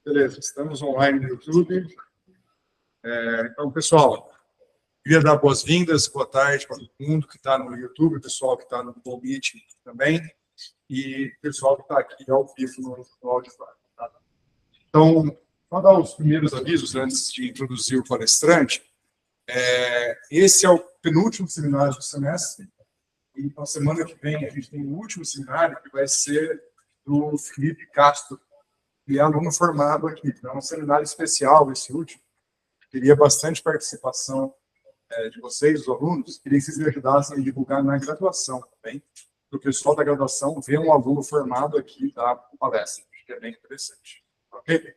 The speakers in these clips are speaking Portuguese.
Beleza, estamos online no YouTube. Então, pessoal, queria dar boas-vindas, boa tarde para todo mundo que está no YouTube, pessoal que está no Google Meet também, e pessoal que está aqui ao vivo no auditório. Tá? Então, vou dar os primeiros avisos antes de introduzir o palestrante. Esse é o penúltimo seminário do semestre, e na semana que vem a gente tem o último seminário, que vai ser do Felipe Castro, que é aluno formado aqui. É um seminário especial, esse último. Queria bastante participação de vocês, os alunos. Queria que vocês me ajudassem a divulgar na graduação também. Para o pessoal da graduação ver um aluno formado aqui da palestra. Acho que é bem interessante. Ok?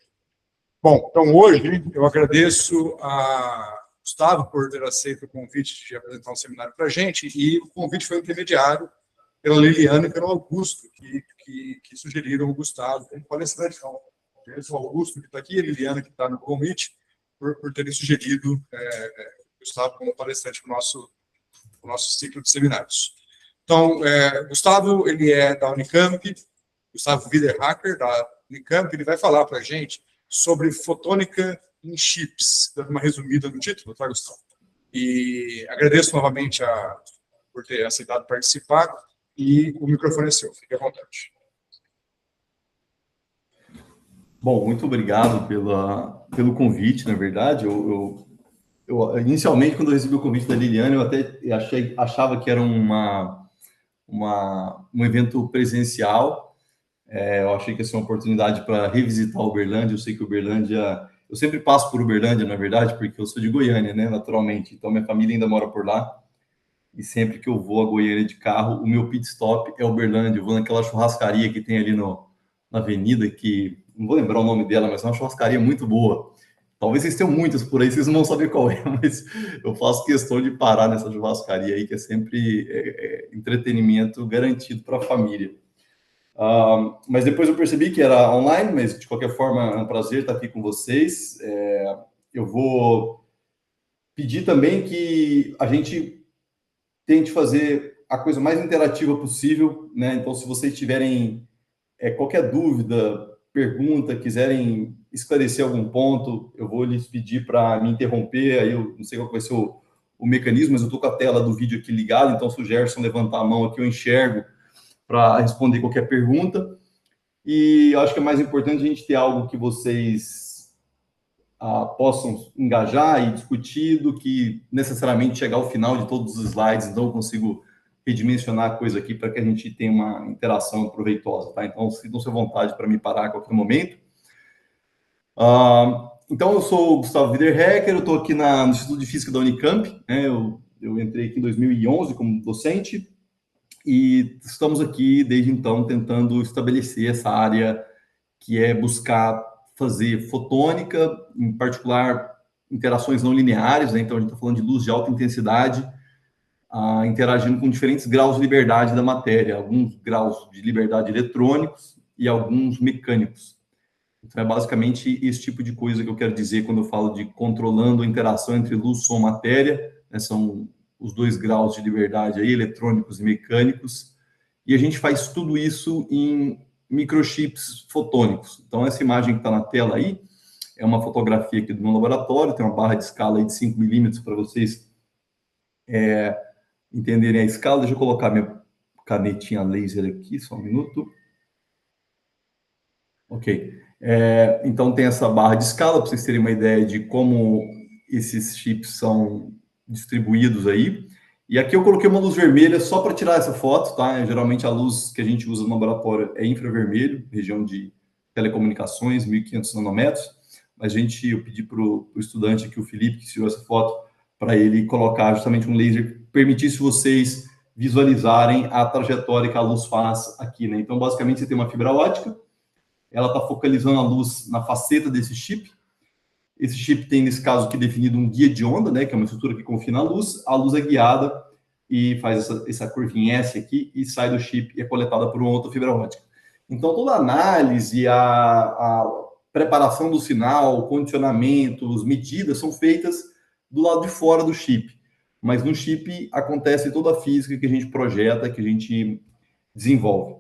Bom, então hoje eu agradeço a Gustavo por ter aceito o convite de apresentar um seminário para a gente, e o convite foi intermediário pela Liliana e pelo Augusto, que sugeriram o Gustavo como palestrante. Então, o Augusto, que está aqui, a Liliana, que está no convite, por terem sugerido o Gustavo como palestrante para o nosso ciclo de seminários. Então, Gustavo, ele é da Unicamp, Gustavo Widerhacker, da Unicamp, ele vai falar para a gente sobre fotônica em chips, dando uma resumida no título, tá, Gustavo? E agradeço novamente por ter aceitado participar, e o microfone é seu, fique à vontade. Bom, muito obrigado pelo convite, na verdade. Inicialmente, quando eu recebi o convite da Liliana, eu até achava que era um evento presencial. Eu achei que ia ser uma oportunidade para revisitar Uberlândia. Eu sei que Uberlândia... Eu sempre passo por Uberlândia, na verdade, porque eu sou de Goiânia, né, naturalmente. Então, minha família ainda mora por lá. E sempre que eu vou a Goiânia de carro, o meu pit stop é Uberlândia. Eu vou naquela churrascaria que tem ali na avenida, que não vou lembrar o nome dela, mas é uma churrascaria muito boa. Talvez vocês tenham muitas por aí, vocês não vão saber qual é, mas eu faço questão de parar nessa churrascaria aí, que é sempre entretenimento garantido para a família. Mas depois eu percebi que era online, mas de qualquer forma é um prazer estar aqui com vocês. Eu vou pedir também que a gente tente fazer a coisa mais interativa possível, né? Então, se vocês tiverem qualquer dúvida, pergunta, quiserem esclarecer algum ponto, eu vou lhes pedir para me interromper. Aí eu não sei qual vai ser o mecanismo, mas eu estou com a tela do vídeo aqui ligada, então se o Gerson levantar a mão aqui, eu enxergo para responder qualquer pergunta. E eu acho que é mais importante a gente ter algo que vocês possam engajar e discutir do que necessariamente chegar ao final de todos os slides. Então, eu consigo redimensionar a coisa aqui para que a gente tenha uma interação proveitosa, tá? Então, sintam-se à vontade para me parar a qualquer momento. Então, eu sou o Gustavo Widerhacker, eu estou aqui no Instituto de Física da Unicamp, né? Eu entrei aqui em 2011 como docente, e estamos aqui, desde então, tentando estabelecer essa área que é buscar fazer fotônica, em particular interações não lineares, né? Então a gente está falando de luz de alta intensidade, interagindo com diferentes graus de liberdade da matéria, alguns graus de liberdade eletrônicos e alguns mecânicos. Então é basicamente esse tipo de coisa que eu quero dizer quando eu falo de controlando a interação entre luz, som, matéria, né? São os dois graus de liberdade aí, eletrônicos e mecânicos, e a gente faz tudo isso em microchips fotônicos. Então, essa imagem que está na tela aí é uma fotografia aqui do meu laboratório, tem uma barra de escala aí de 5 milímetros para vocês entenderem a escala. Deixa eu colocar minha canetinha laser aqui, só um minuto. Ok. Então, tem essa barra de escala, para vocês terem uma ideia de como esses chips são distribuídos aí. E aqui eu coloquei uma luz vermelha só para tirar essa foto, tá? Geralmente a luz que a gente usa no laboratório é infravermelho, região de telecomunicações, 1.500 nanômetros. Mas eu pedi para o estudante aqui, o Felipe, que tirou essa foto, para ele colocar justamente um laser que permitisse vocês visualizarem a trajetória que a luz faz aqui, né? Então, basicamente, você tem uma fibra ótica, ela está focalizando a luz na faceta desse chip. Esse chip tem, nesse caso aqui, definido um guia de onda, né, que é uma estrutura que confina a luz é guiada e faz essa curvinha S aqui e sai do chip e é coletada por uma outra fibra ótica. Então, toda a análise, a preparação do sinal, condicionamentos, medidas são feitas do lado de fora do chip. Mas no chip acontece toda a física que a gente projeta, que a gente desenvolve.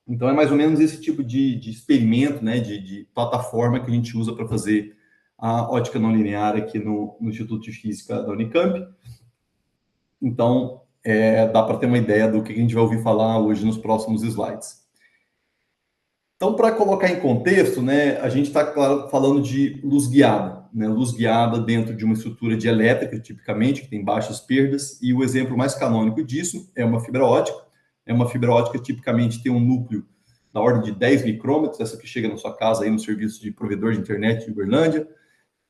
Então, é mais ou menos esse tipo de experimento, né, de plataforma que a gente usa para fazer a ótica não linear aqui no Instituto de Física da Unicamp. Então, dá para ter uma ideia do que a gente vai ouvir falar hoje nos próximos slides. Então, para colocar em contexto, né, a gente está, claro, falando de luz guiada, né, luz guiada dentro de uma estrutura de elétrica, tipicamente, que tem baixas perdas, e o exemplo mais canônico disso é uma fibra ótica. Uma fibra ótica tipicamente tem um núcleo da ordem de 10 micrômetros, essa que chega na sua casa aí no serviço de provedor de internet de Uberlândia,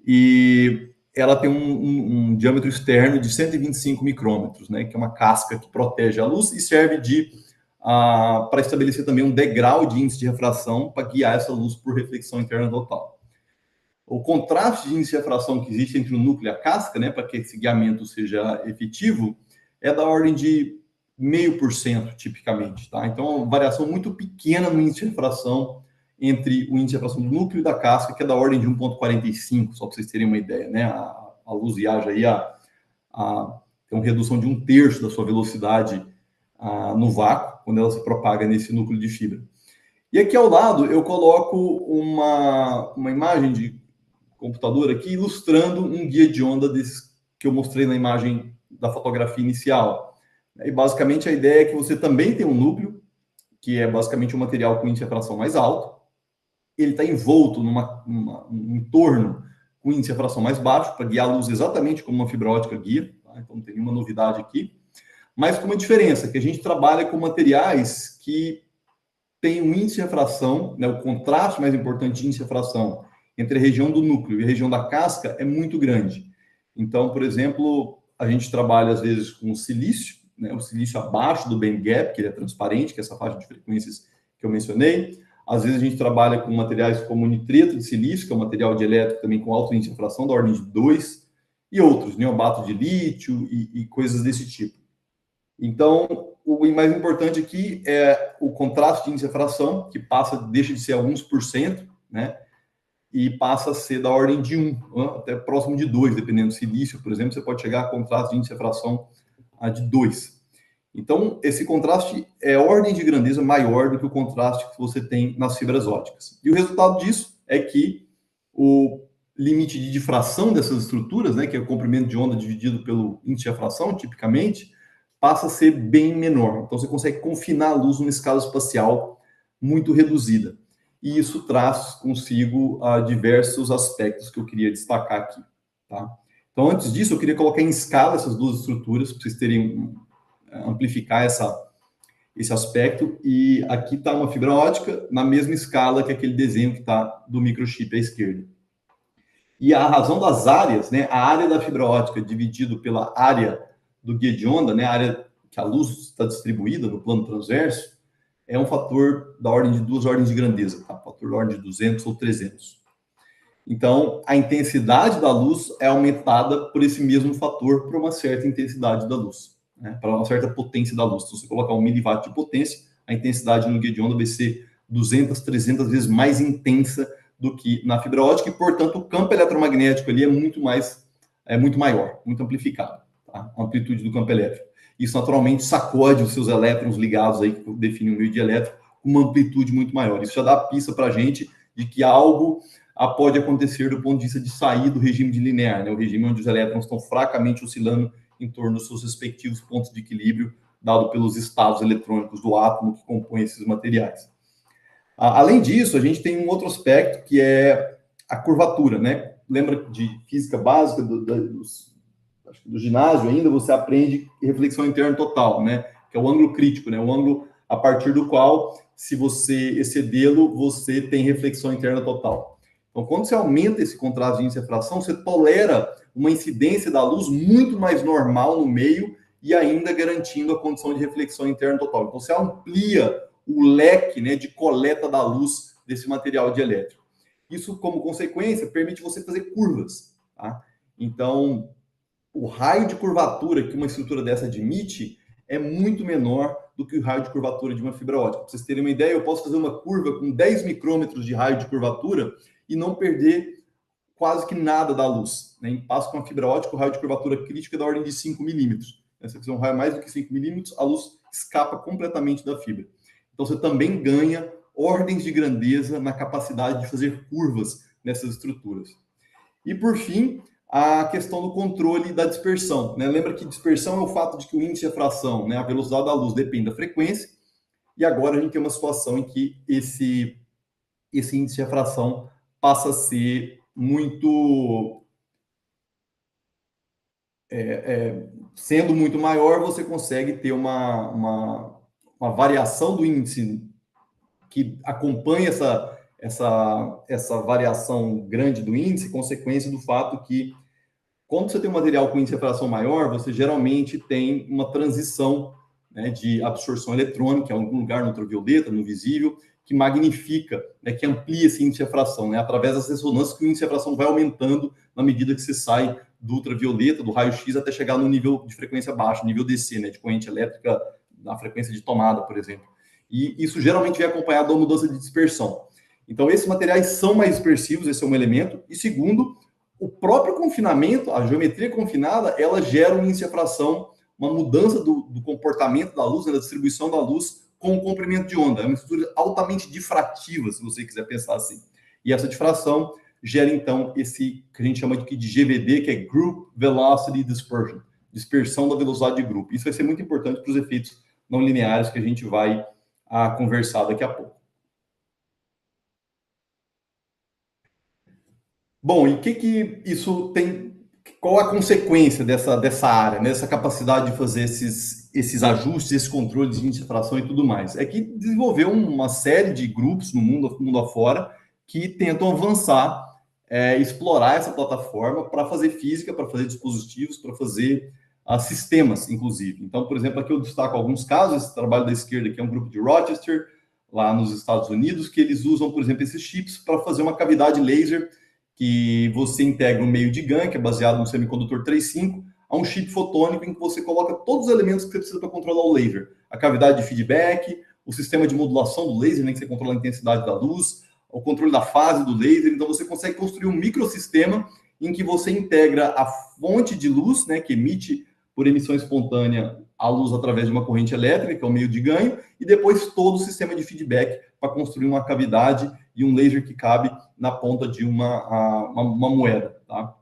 e ela tem um diâmetro externo de 125 micrômetros, né, que é uma casca que protege a luz e serve para estabelecer também um degrau de índice de refração para guiar essa luz por reflexão interna total. O contraste de índice de refração que existe entre o núcleo e a casca, né, para que esse guiamento seja efetivo, é da ordem de 0,5%, tipicamente. Tá? Então, é uma variação muito pequena no índice de refração entre o índice de refração do núcleo e da casca, que é da ordem de 1,45, só para vocês terem uma ideia. Né? A luz viaja aí tem uma redução de 1/3 da sua velocidade no vácuo, quando ela se propaga nesse núcleo de fibra. E aqui ao lado eu coloco uma imagem de computador aqui ilustrando um guia de onda desses que eu mostrei na imagem da fotografia inicial. E basicamente a ideia é que você também tem um núcleo, que é basicamente um material com índice de refração mais alto. Ele está envolto num entorno com índice de refração mais baixo, para guiar a luz exatamente como uma fibra ótica guia. Tá? Então não tem nenhuma novidade aqui. Mas com uma diferença, que a gente trabalha com materiais que têm um índice de refração, né, o contraste mais importante de índice de refração entre a região do núcleo e a região da casca é muito grande. Então, por exemplo, a gente trabalha às vezes com silício, né, o silício abaixo do band gap, que ele é transparente, que é essa faixa de frequências que eu mencionei. Às vezes a gente trabalha com materiais como nitreto de silício, que é um material de elétrico também com alto índice de refração, da ordem de 2, e outros, neobato de lítio e coisas desse tipo. Então, o mais importante aqui é o contraste de índice de refração, que deixa de ser alguns %, né? E passa a ser da ordem de 1, até próximo de 2, dependendo do silício, por exemplo, você pode chegar a contraste de índice de refração de 2. Então, esse contraste é ordem de grandeza maior do que o contraste que você tem nas fibras óticas. E o resultado disso é que o limite de difração dessas estruturas, né, que é o comprimento de onda dividido pelo índice de refração, tipicamente, passa a ser bem menor. Então, você consegue confinar a luz numa escala espacial muito reduzida. E isso traz consigo diversos aspectos que eu queria destacar aqui. Tá? Então, antes disso, eu queria colocar em escala essas duas estruturas, para vocês terem, amplificar esse aspecto. E aqui está uma fibra ótica na mesma escala que aquele desenho que está do microchip à esquerda. E a razão das áreas, né, a área da fibra ótica dividido pela área do guia de onda, né, a área que a luz está distribuída no plano transverso, é um fator da ordem de 2 ordens de grandeza, tá? Fator da ordem de 200 ou 300. Então, a intensidade da luz é aumentada por esse mesmo fator para uma certa intensidade da luz, né? Para uma certa potência da luz. Então, se você colocar 1 miliwatt de potência, a intensidade no guia de onda vai ser 200, 300 vezes mais intensa do que na fibra ótica e, portanto, o campo eletromagnético ali é muito maior, muito amplificado, tá? A amplitude do campo elétrico. Isso, naturalmente, sacode os seus elétrons ligados aí, que definem o meio dielétrico, com uma amplitude muito maior. Isso já dá pista para a gente de que algo pode acontecer do ponto de vista de sair do regime de linear, né? O regime onde os elétrons estão fracamente oscilando em torno dos seus respectivos pontos de equilíbrio, dado pelos estados eletrônicos do átomo que compõem esses materiais. Além disso, a gente tem um outro aspecto, que é a curvatura, né? Lembra de física básica do ginásio ainda, você aprende reflexão interna total, né? Que é o ângulo crítico, né? O ângulo a partir do qual, se você excedê-lo, você tem reflexão interna total. Então, quando você aumenta esse contraste de índice de refração, você tolera uma incidência da luz muito mais normal no meio e ainda garantindo a condição de reflexão interna total. Então, você amplia o leque, né, de coleta da luz desse material dielétrico. Isso, como consequência, permite você fazer curvas, tá? Então, o raio de curvatura que uma estrutura dessa admite é muito menor do que o raio de curvatura de uma fibra ótica. Para vocês terem uma ideia, eu posso fazer uma curva com 10 micrômetros de raio de curvatura e não perder quase que nada da luz, né? Em passo com a fibra ótica, o raio de curvatura crítica é da ordem de 5 milímetros. Se você fizer um raio mais do que 5 milímetros, a luz escapa completamente da fibra. Então, você também ganha ordens de grandeza na capacidade de fazer curvas nessas estruturas. E, por fim, a questão do controle da dispersão, né? Lembra que dispersão é o fato de que o índice de refração, né, a velocidade da luz, depende da frequência, e agora a gente tem uma situação em que esse índice de refração passa a ser muito... sendo muito maior, você consegue ter uma variação do índice que acompanha essa variação grande do índice, consequência do fato que, quando você tem um material com índice de refração maior, você geralmente tem uma transição, né, de absorção eletrônica em algum lugar no ultravioleta, no visível, que magnifica, né, que amplia esse índice de refração, né, através das ressonâncias, que o índice de refração vai aumentando na medida que você sai do ultravioleta, do raio-x, até chegar no nível de frequência baixa, nível DC, né, de corrente elétrica na frequência de tomada, por exemplo. E isso geralmente vem acompanhado da mudança de dispersão. Então, esses materiais são mais dispersivos, esse é um elemento. E segundo, o próprio confinamento, a geometria confinada, ela gera um índice de refração, uma mudança do comportamento da luz, né, da distribuição da luz com o comprimento de onda. É uma estrutura altamente difrativa, se você quiser pensar assim. E essa difração gera, então, esse que a gente chama de GVD, que é Group Velocity Dispersion, dispersão da velocidade de grupo. Isso vai ser muito importante para os efeitos não lineares que a gente vai conversar daqui a pouco. Bom, e o que isso tem? Qual a consequência dessa área, né? Dessa capacidade de fazer esses ajustes, esses controles de índice de refração e tudo mais? É que desenvolveu uma série de grupos no mundo afora que tentam avançar, explorar essa plataforma para fazer física, para fazer dispositivos, para fazer sistemas, inclusive. Então, por exemplo, aqui eu destaco alguns casos. Esse trabalho da esquerda aqui é um grupo de Rochester, lá nos Estados Unidos, que eles usam, por exemplo, esses chips para fazer uma cavidade laser que você integra um meio de GaN, que é baseado no semicondutor 3,5, a um chip fotônico em que você coloca todos os elementos que você precisa para controlar o laser. A cavidade de feedback, o sistema de modulação do laser, né, que você controla a intensidade da luz, o controle da fase do laser. Então, você consegue construir um microsistema em que você integra a fonte de luz, né, que emite por emissão espontânea a luz através de uma corrente elétrica, que é o meio de ganho, e depois todo o sistema de feedback para construir uma cavidade e um laser que cabe na ponta de uma moeda. Tá?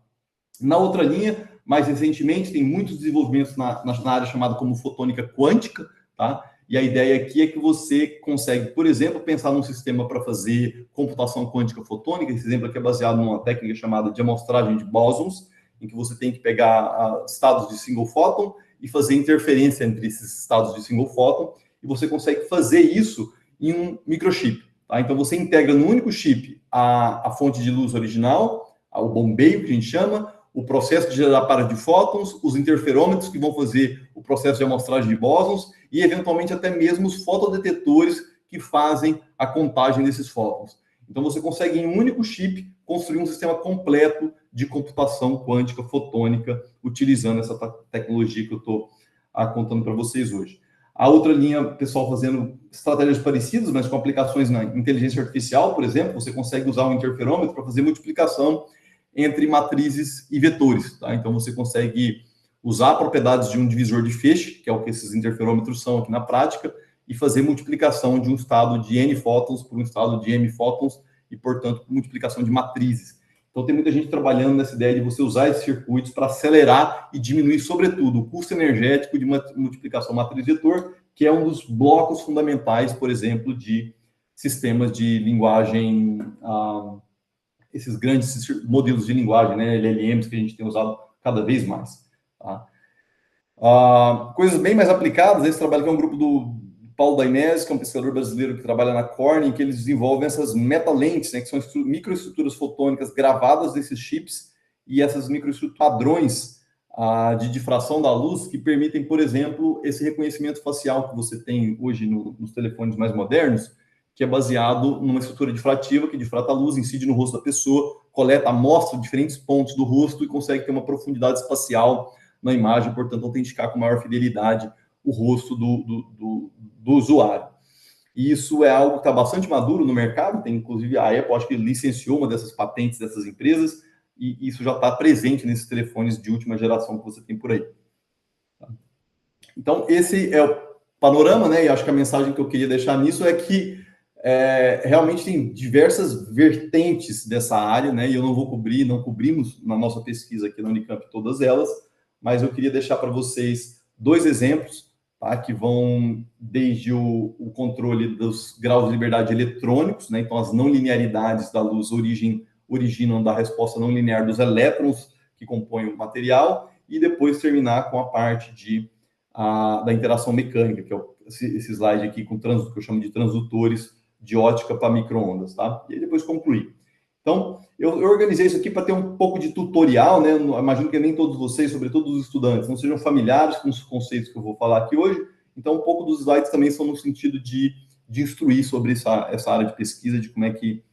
Na outra linha, mais recentemente, tem muitos desenvolvimentos na área chamada como fotônica quântica, tá? E a ideia aqui é que você consegue, por exemplo, pensar num sistema para fazer computação quântica fotônica. Esse exemplo aqui é baseado numa técnica chamada de amostragem de bósons, em que você tem que pegar estados de single photon e fazer interferência entre esses estados de single photon, e você consegue fazer isso em um microchip. Tá? Então, você integra no único chip a fonte de luz original, o bombeio, que a gente chama, o processo de gerar par de fótons, os interferômetros que vão fazer o processo de amostragem de bósons e, eventualmente, até mesmo os fotodetectores que fazem a contagem desses fótons. Então, você consegue, em um único chip, construir um sistema completo de computação quântica fotônica, utilizando essa tecnologia que eu estou contando para vocês hoje. A outra linha, pessoal fazendo estratégias parecidas, mas com aplicações na inteligência artificial, por exemplo, você consegue usar um interferômetro para fazer multiplicação entre matrizes e vetores. Tá? Então, você consegue usar propriedades de um divisor de feixe, que é o que esses interferômetros são aqui na prática, e fazer multiplicação de um estado de N fótons por um estado de M fótons, e, portanto, multiplicação de matrizes. Então, tem muita gente trabalhando nessa ideia de você usar esses circuitos para acelerar e diminuir, sobretudo, o custo energético de uma multiplicação matriz-vetor, que é um dos blocos fundamentais, por exemplo, de sistemas de linguagem, esses grandes modelos de linguagem, né, LLMs, que a gente tem usado cada vez mais. Tá? Coisas bem mais aplicadas, esse trabalho aqui é um grupo do Paulo Dainese, que é um pesquisador brasileiro que trabalha na Corning, que eles desenvolvem essas metalentes, né, que são microestruturas fotônicas gravadas nesses chips, e essas microestruturas padrões de difração da luz, que permitem, por exemplo, esse reconhecimento facial que você tem hoje nos telefones mais modernos, que é baseado numa estrutura difrativa que difrata a luz, incide no rosto da pessoa, coleta, amostra diferentes pontos do rosto e consegue ter uma profundidade espacial na imagem, portanto, autenticar com maior fidelidade o rosto do usuário. E isso é algo que está bastante maduro no mercado, tem inclusive a Apple, acho que licenciou uma dessas patentes dessas empresas, e isso já está presente nesses telefones de última geração que você tem por aí. Então, esse é panorama, né? E acho que a mensagem que eu queria deixar nisso é que realmente tem diversas vertentes dessa área, né? E eu não vou cobrir, não cobrimos na nossa pesquisa aqui na Unicamp todas elas, mas eu queria deixar para vocês 2 exemplos, tá? Que vão desde o controle dos graus de liberdade eletrônicos, né? Então, as não linearidades da luz originam da resposta não linear dos elétrons que compõem o material, e depois terminar com a parte da interação mecânica, que é esse slide aqui com que eu chamo de transdutores de ótica para micro-ondas, tá? E aí depois concluir. Então, eu organizei isso aqui para ter um pouco de tutorial, né? Eu imagino que nem todos vocês, sobretudo os estudantes, não sejam familiares com os conceitos que eu vou falar aqui hoje. Então, um pouco dos slides também são no sentido de instruir sobre essa área de pesquisa, de como é que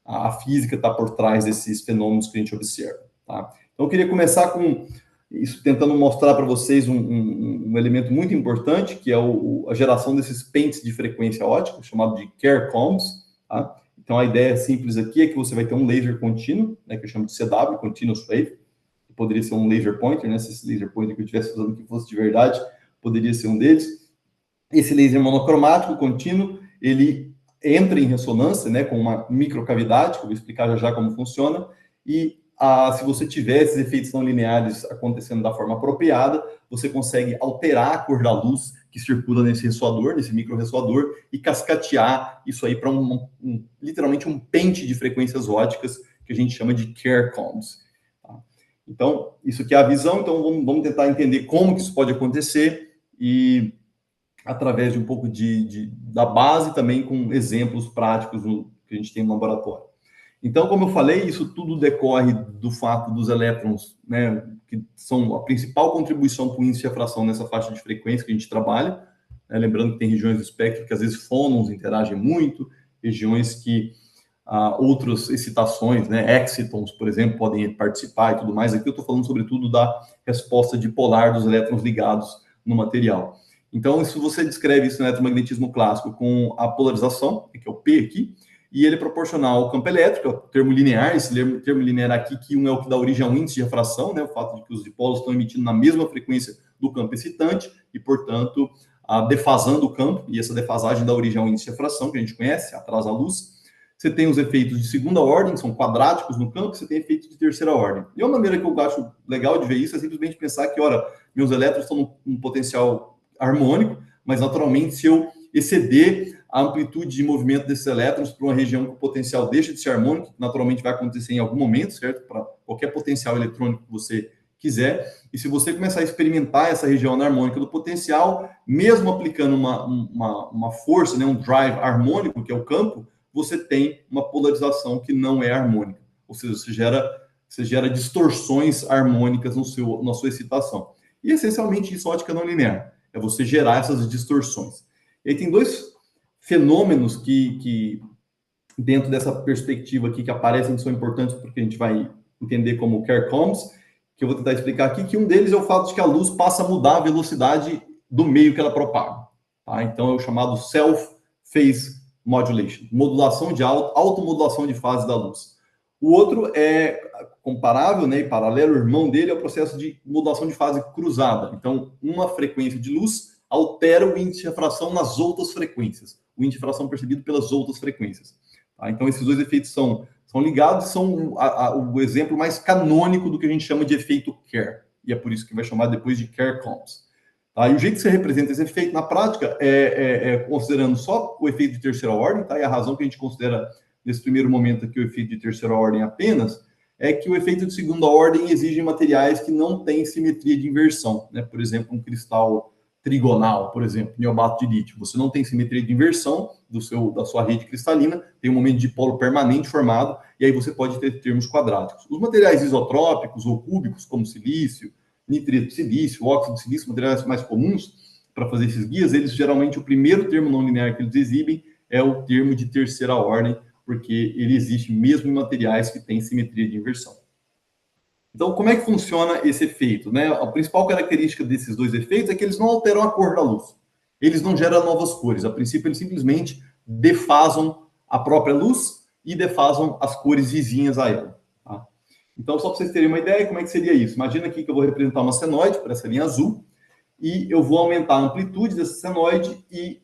a física está por trás desses fenômenos que a gente observa, tá? Então, eu queria começar com isso, tentando mostrar para vocês um elemento muito importante, que é a geração desses pentes de frequência ótica, chamado de Kerr combs, tá? Então, a ideia simples aqui é que você vai ter um laser contínuo, né, que eu chamo de CW, Continuous Wave, que poderia ser um laser pointer, né, se esse laser pointer que eu estivesse usando que fosse de verdade, poderia ser um deles. Esse laser monocromático contínuo, ele entra em ressonância, né, com uma microcavidade, que eu vou explicar já como funciona, e se você tiver esses efeitos não lineares acontecendo da forma apropriada, você consegue alterar a cor da luz que circula nesse ressoador, nesse micro-ressoador, e cascatear isso aí para literalmente um pente de frequências óticas que a gente chama de Kerr combs. Tá? Então, isso aqui é a visão, então vamos tentar entender como que isso pode acontecer e através de um pouco da base também com exemplos práticos que a gente tem no laboratório. Então, como eu falei, isso tudo decorre do fato dos elétrons, né, que são a principal contribuição para o índice de refração nessa faixa de frequência que a gente trabalha, né, lembrando que tem regiões do espectro que às vezes fônons interagem muito, regiões que outras excitações, né, excitons, por exemplo, podem participar e tudo mais. Aqui eu estou falando sobretudo da resposta dipolar dos elétrons ligados no material. Então, se você descreve isso no eletromagnetismo clássico com a polarização, que é o P aqui, e ele é proporcional ao campo elétrico, é o termo linear, esse termo linear aqui, que um é o que dá origem ao índice de refração, né, o fato de que os dipolos estão emitindo na mesma frequência do campo excitante, e, portanto, defasando o campo, e essa defasagem dá origem ao índice de refração, que a gente conhece, atrasa a luz. Você tem os efeitos de segunda ordem, que são quadráticos no campo, você tem efeitos de terceira ordem. E uma maneira que eu acho legal de ver isso é simplesmente pensar que, ora, meus elétrons estão num potencial harmônico, mas, naturalmente, se eu exceder a amplitude de movimento desses elétrons para uma região que o potencial deixa de ser harmônico, que naturalmente vai acontecer em algum momento, certo? Para qualquer potencial eletrônico que você quiser. E se você começar a experimentar essa região anarmônica do potencial, mesmo aplicando uma força, né, um drive harmônico, que é o campo, você tem uma polarização que não é harmônica. Ou seja, você gera distorções harmônicas na sua excitação. E, essencialmente, isso é ótica não linear. É você gerar essas distorções. E aí tem 2 fenômenos que dentro dessa perspectiva aqui, que aparecem, que são importantes porque a gente vai entender como Kerr combs, que eu vou tentar explicar aqui, que um deles é o fato de que a luz passa a mudar a velocidade do meio que ela propaga. Tá? Então, é o chamado self-phase modulation, modulação de automodulação de fase da luz. O outro é comparável, né, e paralelo, o irmão dele é o processo de modulação de fase cruzada. Então, uma frequência de luz altera o índice de refração nas outras frequências, o índice de refração percebido pelas outras frequências. Tá? Então, esses 2 efeitos são ligados, são o exemplo mais canônico do que a gente chama de efeito Kerr, e é por isso que vai chamar depois de Kerr combs. Tá? E o jeito que você representa esse efeito na prática é considerando só o efeito de terceira ordem, tá? E a razão que a gente considera nesse primeiro momento aqui o efeito de terceira ordem apenas é que o efeito de segunda ordem exige materiais que não têm simetria de inversão, né? Por exemplo, um cristal trigonal, por exemplo, niobato de lítio. Você não tem simetria de inversão da sua rede cristalina, tem um momento de dipolo permanente formado, e aí você pode ter termos quadráticos. Os materiais isotrópicos ou cúbicos, como silício, nitrito de silício, óxido de silício, materiais mais comuns para fazer esses guias, eles geralmente, o primeiro termo não linear que eles exibem é o termo de terceira ordem, porque ele existe mesmo em materiais que têm simetria de inversão. Então, como é que funciona esse efeito, né? A principal característica desses 2 efeitos é que eles não alteram a cor da luz. Eles não geram novas cores. A princípio, eles simplesmente defasam a própria luz e defasam as cores vizinhas a ela. Tá? Então, só para vocês terem uma ideia, como é que seria isso? Imagina aqui que eu vou representar uma senoide por essa linha azul, e eu vou aumentar a amplitude desse senoide e,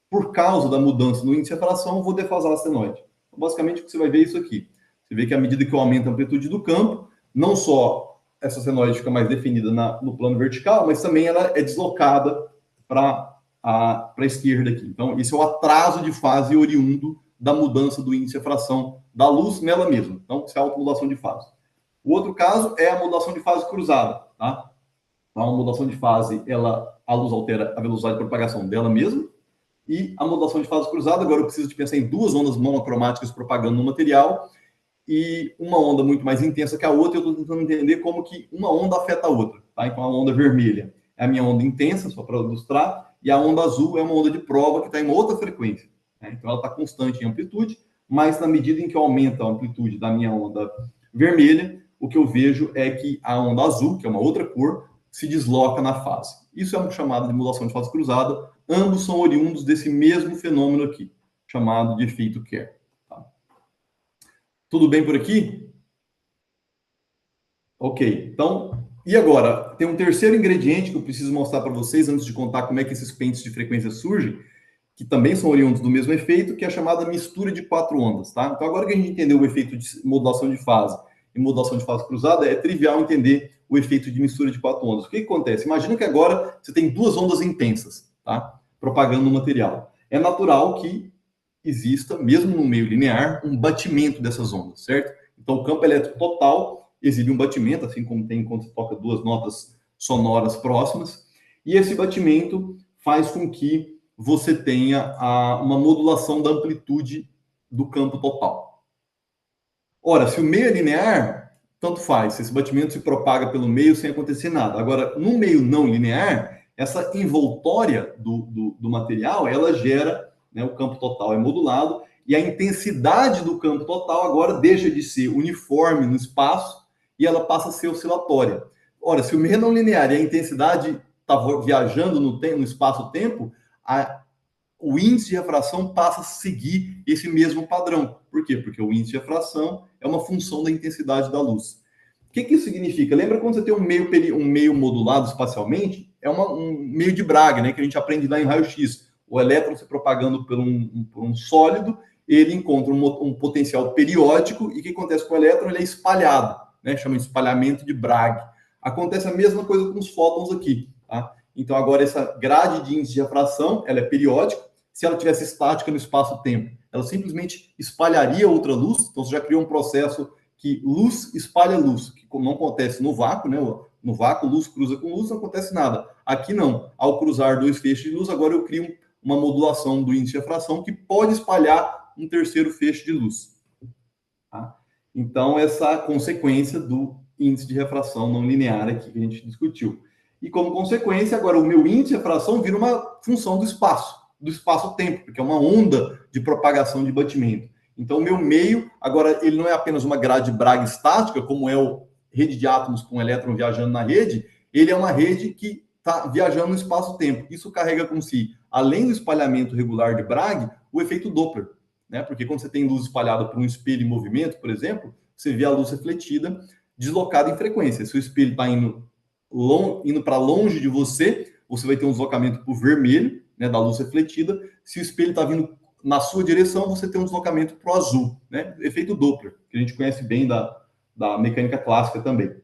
por causa da mudança no índice de refração, eu vou defasar a senoide. Então, basicamente, você vai ver isso aqui. Você vê que à medida que eu aumento a amplitude do campo, não só essa senoide fica mais definida no plano vertical, mas também ela é deslocada para a esquerda aqui. Então, isso é o atraso de fase oriundo da mudança do índice de refração da luz nela mesma. Então, isso é a automodulação de fase. O outro caso é a modulação de fase cruzada, tá? Então, a modulação de fase, a luz altera a velocidade de propagação dela mesma, e a modulação de fase cruzada, agora eu preciso de pensar em duas ondas monocromáticas propagando no material, e uma onda muito mais intensa que a outra, eu estou tentando entender como que uma onda afeta a outra, tá? Então, a onda vermelha é a minha onda intensa, só para ilustrar, e a onda azul é uma onda de prova que está em uma outra frequência, né? Então, ela está constante em amplitude, mas na medida em que eu aumento a amplitude da minha onda vermelha, o que eu vejo é que a onda azul, que é uma outra cor, se desloca na fase. Isso é chamado de modulação de fase cruzada. Ambos são oriundos desse mesmo fenômeno aqui, chamado de efeito Kerr. Tá? Tudo bem por aqui? Ok, então, e agora? Tem um terceiro ingrediente que eu preciso mostrar para vocês antes de contar como é que esses pentes de frequência surgem, que também são oriundos do mesmo efeito, que é a chamada mistura de quatro ondas. Tá? Então, agora que a gente entendeu o efeito de modulação de fase e modulação de fase cruzada, é trivial entender o efeito de mistura de quatro ondas. O que acontece? Imagina que agora você tem duas ondas intensas, tá? Propagando no material. É natural que exista, mesmo no meio linear, um batimento dessas ondas, certo? Então, o campo elétrico total exibe um batimento, assim como tem quando você toca duas notas sonoras próximas, e esse batimento faz com que você tenha uma modulação da amplitude do campo total. Ora, se o meio é linear, tanto faz, esse batimento se propaga pelo meio sem acontecer nada. Agora, no meio não linear, essa envoltória do material, ela gera, né, o campo total é modulado, e a intensidade do campo total agora deixa de ser uniforme no espaço e ela passa a ser oscilatória. Ora, se o meio é não linear e a intensidade está viajando no espaço-tempo, o índice de refração passa a seguir esse mesmo padrão. Por quê? Porque o índice de refração é uma função da intensidade da luz. O que isso significa? Lembra quando você tem um meio modulado espacialmente? É um meio de Bragg, né, que a gente aprende lá em raio-x. O elétron se propagando por um sólido, ele encontra um potencial periódico, e o que acontece com o elétron? Ele é espalhado, né, chama de espalhamento de Bragg. Acontece a mesma coisa com os fótons aqui, tá? Então, agora, essa grade de índice de refração, ela é periódica. Se ela tivesse estática no espaço-tempo, ela simplesmente espalharia outra luz. Então, você já criou um processo que luz espalha luz, que não acontece no vácuo, né? No vácuo, luz cruza com luz, não acontece nada. Aqui não. Ao cruzar dois feixes de luz, agora eu crio uma modulação do índice de refração que pode espalhar um terceiro feixe de luz. Tá? Então, essa consequência do índice de refração não linear aqui que a gente discutiu. E, como consequência, agora o meu índice de refração vira uma função do espaço-tempo, porque é uma onda de propagação de batimento. Então, o meu meio, agora, ele não é apenas uma grade Bragg estática, como é a rede de átomos com elétron viajando na rede, ele é uma rede que está viajando no espaço-tempo. Isso carrega com si, além do espalhamento regular de Bragg, o efeito Doppler, né? Porque quando você tem luz espalhada por um espelho em movimento, por exemplo, você vê a luz refletida deslocada em frequência. Se o espelho está indo para longe de você, você vai ter um deslocamento para o vermelho, né, da luz refletida. Se o espelho está vindo na sua direção, você tem um deslocamento para o azul, né? Efeito Doppler, que a gente conhece bem da mecânica clássica também.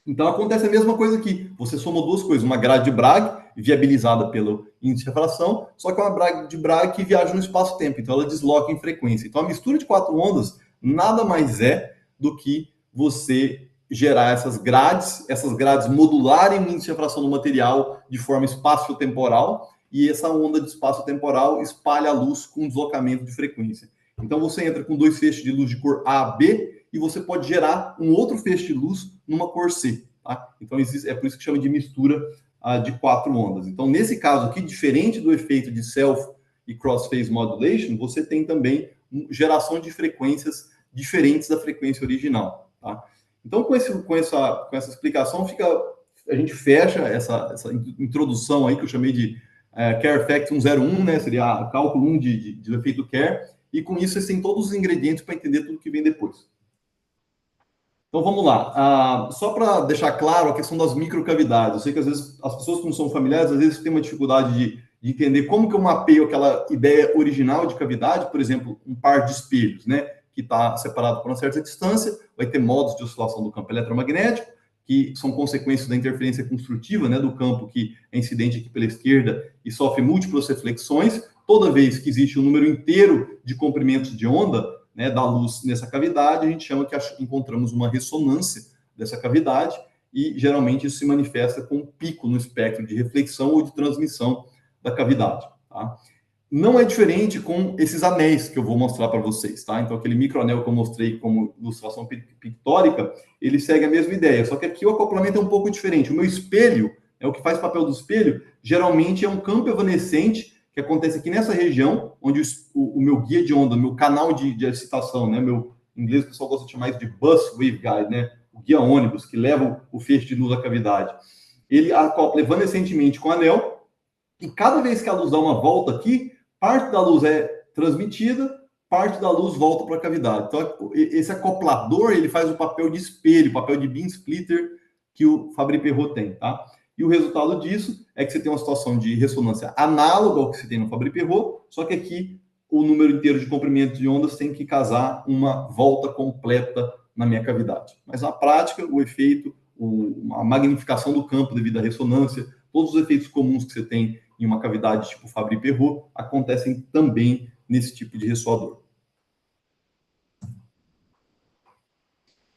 Então, acontece a mesma coisa aqui. Você soma duas coisas, uma grade de Bragg, viabilizada pelo índice de refração, só que é uma grade de Bragg que viaja no espaço-tempo, então ela desloca em frequência. Então, a mistura de quatro ondas nada mais é do que você gerar essas grades modularem o índice de refração do material de forma espaço-temporal, e essa onda de espaço-temporal espalha a luz com deslocamento de frequência. Então, você entra com dois feixes de luz de cor A, B, e você pode gerar um outro feixe de luz numa cor C. Tá? Então, é por isso que chama de mistura de quatro ondas. Então, nesse caso aqui, diferente do efeito de self e cross-phase modulation, você tem também geração de frequências diferentes da frequência original. Tá? Então, com essa explicação, a gente fecha essa introdução aí que eu chamei de Kerr Effect 101, né? Seria cálculo 1 do efeito Kerr, e com isso vocês têm todos os ingredientes para entender tudo que vem depois. Então vamos lá. Só para deixar claro a questão das microcavidades. Eu sei que às vezes as pessoas que não são familiares, às vezes têm uma dificuldade de entender como que eu mapeio aquela ideia original de cavidade, por exemplo, um par de espelhos, né? Que está separado por uma certa distância, vai ter modos de oscilação do campo eletromagnético, que são consequências da interferência construtiva, né, do campo que é incidente aqui pela esquerda e sofre múltiplas reflexões. Toda vez que existe um número inteiro de comprimentos de onda, né, da luz nessa cavidade, a gente chama que encontramos uma ressonância dessa cavidade e geralmente isso se manifesta com um pico no espectro de reflexão ou de transmissão da cavidade. Tá? Não é diferente com esses anéis que eu vou mostrar para vocês, tá? Então, aquele microanel que eu mostrei como ilustração pictórica, ele segue a mesma ideia, só que aqui o acoplamento é um pouco diferente. O meu espelho, o que faz papel do espelho, geralmente é um campo evanescente que acontece aqui nessa região, onde o meu guia de onda, meu canal de excitação, né? Meu, em inglês o pessoal gosta de chamar de bus waveguide, né? O guia ônibus, que leva o feixe de luz à cavidade. Ele acopla evanescentemente com o anel, e cada vez que a luz dá uma volta aqui, parte da luz é transmitida, parte da luz volta para a cavidade. Então, esse acoplador, ele faz o papel de espelho, o papel de beam splitter que o Fabry-Perot tem, tá? E o resultado disso é que você tem uma situação de ressonância análoga ao que você tem no Fabry-Perot, só que aqui o número inteiro de comprimentos de ondas tem que casar uma volta completa na minha cavidade. Mas na prática, o efeito, a magnificação do campo devido à ressonância, todos os efeitos comuns que você tem em uma cavidade tipo Fabry-Perot acontecem também nesse tipo de ressoador.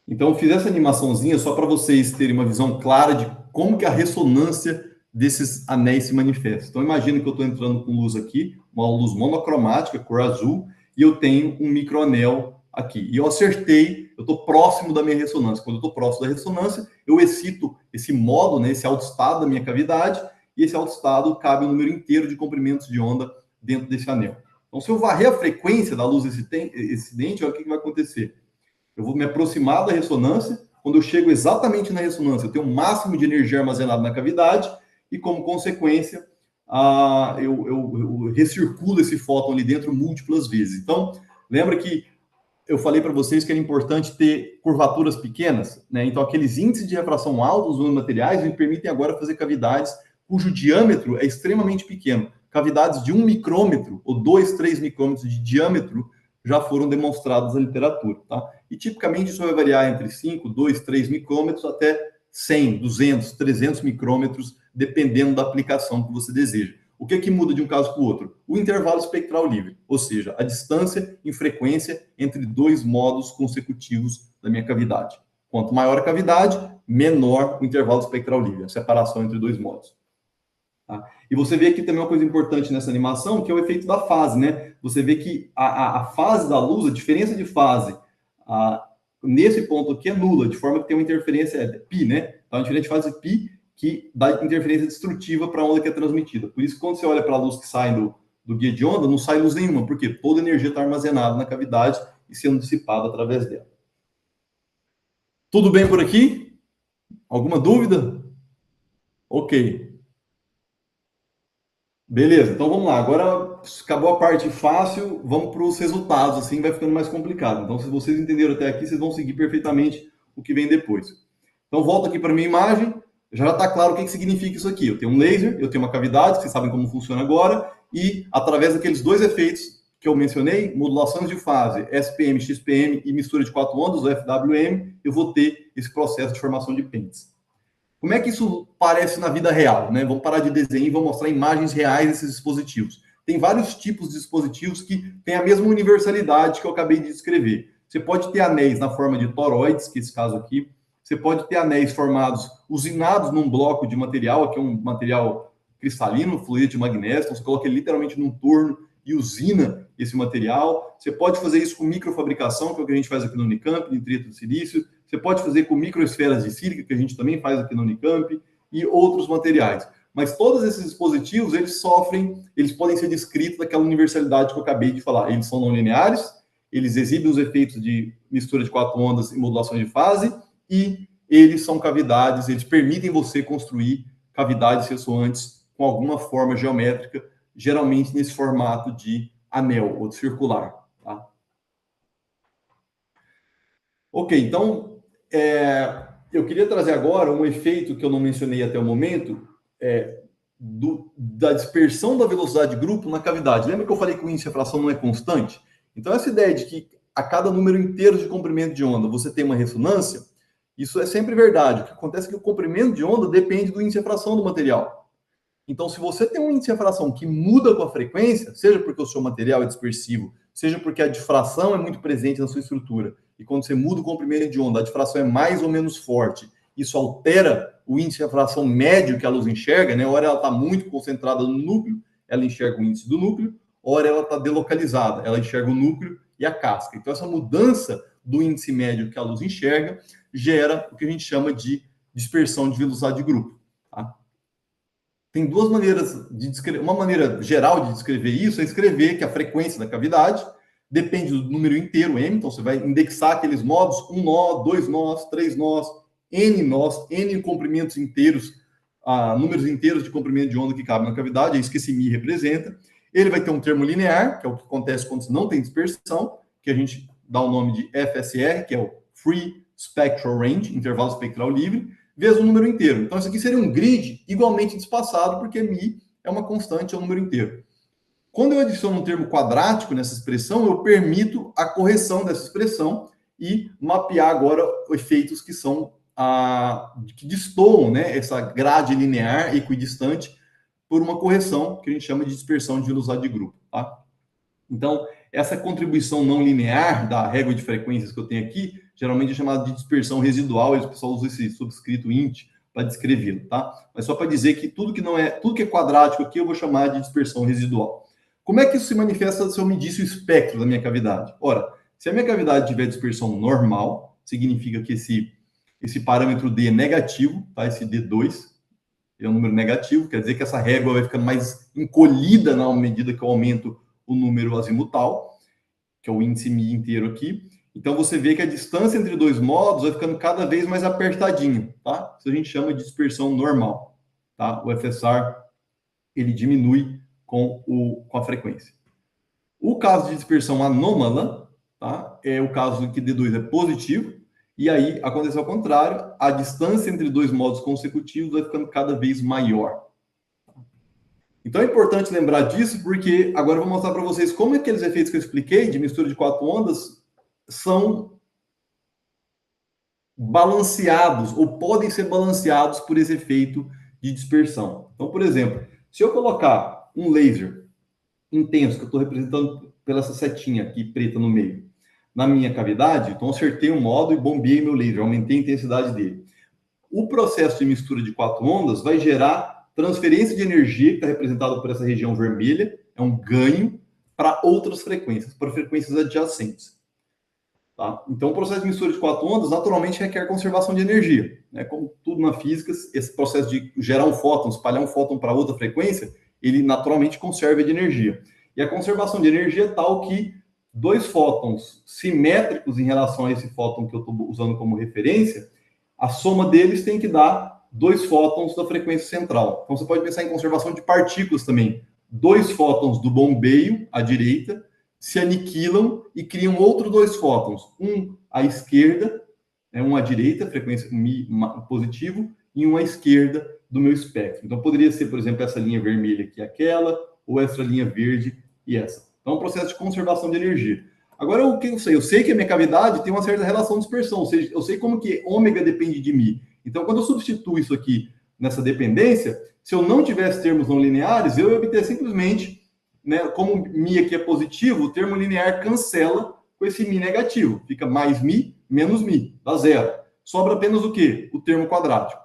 Então, eu fiz essa animaçãozinha só para vocês terem uma visão clara de como que a ressonância desses anéis se manifesta. Então, imagina que eu estou entrando com luz aqui, uma luz monocromática, cor azul, e eu tenho um microanel aqui. E eu acertei, eu estou próximo da minha ressonância. Quando eu estou próximo da ressonância, eu excito esse modo, né, esse autoestado da minha cavidade, e esse autoestado cabe um número inteiro de comprimentos de onda dentro desse anel. Então, se eu varrer a frequência da luz excedente, olha o que vai acontecer. Eu vou me aproximar da ressonância. Quando eu chego exatamente na ressonância, eu tenho o máximo de energia armazenada na cavidade e, como consequência, eu recirculo esse fóton ali dentro múltiplas vezes. Então, lembra que eu falei para vocês que era importante ter curvaturas pequenas, né? Então, aqueles índices de refração altos nos materiais me permitem agora fazer cavidades cujo diâmetro é extremamente pequeno. Cavidades de 1 micrômetro ou 2, 3 micrômetros de diâmetro já foram demonstradas na literatura, tá? E tipicamente isso vai variar entre 5, 2, 3 micrômetros até 100, 200, 300 micrômetros, dependendo da aplicação que você deseja. O que é que muda de um caso para o outro? O intervalo espectral livre, ou seja, a distância em frequência entre dois modos consecutivos da minha cavidade. Quanto maior a cavidade, menor o intervalo espectral livre, a separação entre dois modos. Tá? E você vê aqui também uma coisa importante nessa animação, que é o efeito da fase, né? Você vê que a fase da luz, a diferença de fase nesse ponto aqui é nula, de forma que tem uma interferência π, né? Então, a diferença de fase π que dá interferência destrutiva para a onda que é transmitida. Por isso, quando você olha para a luz que sai do guia de onda, não sai luz nenhuma, porque toda a energia está armazenada na cavidade e sendo dissipada através dela. Tudo bem por aqui? Alguma dúvida? Ok. Beleza, então vamos lá. Agora acabou a parte fácil, vamos para os resultados, assim vai ficando mais complicado. Então, se vocês entenderam até aqui, vocês vão seguir perfeitamente o que vem depois. Então, volto aqui para a minha imagem. Já está claro o que significa isso aqui. Eu tenho um laser, eu tenho uma cavidade, que vocês sabem como funciona agora, e através daqueles dois efeitos que eu mencionei, modulações de fase, SPM, XPM e mistura de quatro ondas, o FWM, eu vou ter esse processo de formação de pentes. Como é que isso parece na vida real, né? Vamos parar de desenho e vamos mostrar imagens reais desses dispositivos. Tem vários tipos de dispositivos que têm a mesma universalidade que eu acabei de descrever. Você pode ter anéis na forma de toroides, que é esse caso aqui. Você pode ter anéis formados, usinados num bloco de material, aqui é um material cristalino, fluido de magnésio, então você coloca ele literalmente num torno e usina esse material. Você pode fazer isso com microfabricação, que é o que a gente faz aqui no Unicamp, nitrito de silício. Você pode fazer com microesferas de sílica, que a gente também faz aqui no Unicamp, e outros materiais. Mas todos esses dispositivos, eles podem ser descritos daquela universalidade que eu acabei de falar. Eles são não lineares, eles exibem os efeitos de mistura de quatro ondas e modulação de fase, e eles são cavidades, eles permitem você construir cavidades ressoantes com alguma forma geométrica, geralmente nesse formato de anel ou de circular. Tá? Ok, então, eu queria trazer agora um efeito que eu não mencionei até o momento, da dispersão da velocidade de grupo na cavidade. Lembra que eu falei que o índice de refração não é constante? Então, essa ideia de que a cada número inteiro de comprimento de onda você tem uma ressonância, isso é sempre verdade. O que acontece é que o comprimento de onda depende do índice de refração do material. Então, se você tem um índice de refração que muda com a frequência, seja porque o seu material é dispersivo, seja porque a difração é muito presente na sua estrutura, e quando você muda o comprimento de onda, a difração é mais ou menos forte, isso altera o índice de refração médio que a luz enxerga, né? Ora ela está muito concentrada no núcleo, ela enxerga o índice do núcleo, ora ela está delocalizada, ela enxerga o núcleo e a casca. Então, essa mudança do índice médio que a luz enxerga gera o que a gente chama de dispersão de velocidade de grupo. Tá? Tem duas maneiras de descrever. Uma maneira geral de descrever isso é escrever que a frequência da cavidade depende do número inteiro, M, então você vai indexar aqueles modos, 1 nó, 2 nós, 3 nós, N nós, N comprimentos inteiros, números inteiros de comprimento de onda que cabem na cavidade, é isso que esse μ representa. Ele vai ter um termo linear, que é o que acontece quando você não tem dispersão, que a gente dá o nome de FSR, que é o Free Spectral Range, intervalo espectral livre, vezes o número inteiro. Então, isso aqui seria um grid igualmente despassado, porque μ é uma constante, é um número inteiro. Quando eu adiciono um termo quadrático nessa expressão, eu permito a correção dessa expressão e mapear agora efeitos que são que destoam, né, essa grade linear equidistante por uma correção que a gente chama de dispersão de velocidade de grupo. Tá? Então, essa contribuição não linear da régua de frequências que eu tenho aqui, geralmente é chamada de dispersão residual, e o pessoal usa esse subscrito int para descrevê-lo, tá? Mas só para dizer que tudo que é quadrático aqui eu vou chamar de dispersão residual. Como é que isso se manifesta se eu medisse o espectro da minha cavidade? Ora, se a minha cavidade tiver dispersão normal, significa que esse parâmetro D é negativo, tá? Esse D2 é um número negativo, quer dizer que essa régua vai ficando mais encolhida na medida que eu aumento o número azimutal, que é o índice μ inteiro aqui. Então, você vê que a distância entre dois modos vai ficando cada vez mais apertadinho, tá? Isso a gente chama de dispersão normal, tá? O FSR, ele diminui com a frequência. O caso de dispersão anômala, tá? É o caso em que D2 é positivo, e aí acontece ao contrário, a distância entre dois modos consecutivos vai ficando cada vez maior. Então é importante lembrar disso, porque agora eu vou mostrar para vocês como aqueles efeitos que eu expliquei de mistura de quatro ondas são balanceados ou podem ser balanceados por esse efeito de dispersão. Então, por exemplo, se eu colocar um laser intenso, que eu estou representando pela essa setinha aqui preta no meio, na minha cavidade, então acertei um modo e bombeei meu laser, aumentei a intensidade dele. O processo de mistura de quatro ondas vai gerar transferência de energia, que está representado por essa região vermelha, é um ganho para outras frequências, para frequências adjacentes. Tá? Então, o processo de mistura de quatro ondas naturalmente requer conservação de energia. Né? Como tudo na física, esse processo de gerar um fóton, espalhar um fóton para outra frequência, ele naturalmente conserva de energia. E a conservação de energia é tal que dois fótons simétricos em relação a esse fóton que eu estou usando como referência, a soma deles tem que dar dois fótons da frequência central. Então, você pode pensar em conservação de partículas também. Dois fótons do bombeio, à direita, se aniquilam e criam outros dois fótons. Um à esquerda, um à direita, frequência positivo, e um à esquerda do meu espectro. Então, poderia ser, por exemplo, essa linha vermelha aqui, aquela, ou essa linha verde e essa. Então, é um processo de conservação de energia. Agora, o que eu sei? Eu sei que a minha cavidade tem uma certa relação de dispersão, ou seja, eu sei como que ômega depende de μ. Então, quando eu substituo isso aqui nessa dependência, se eu não tivesse termos não lineares, eu ia obter simplesmente, né, como μ aqui é positivo, o termo linear cancela com esse μ negativo. Fica mais μ, menos μ, dá zero. Sobra apenas o quê? O termo quadrático.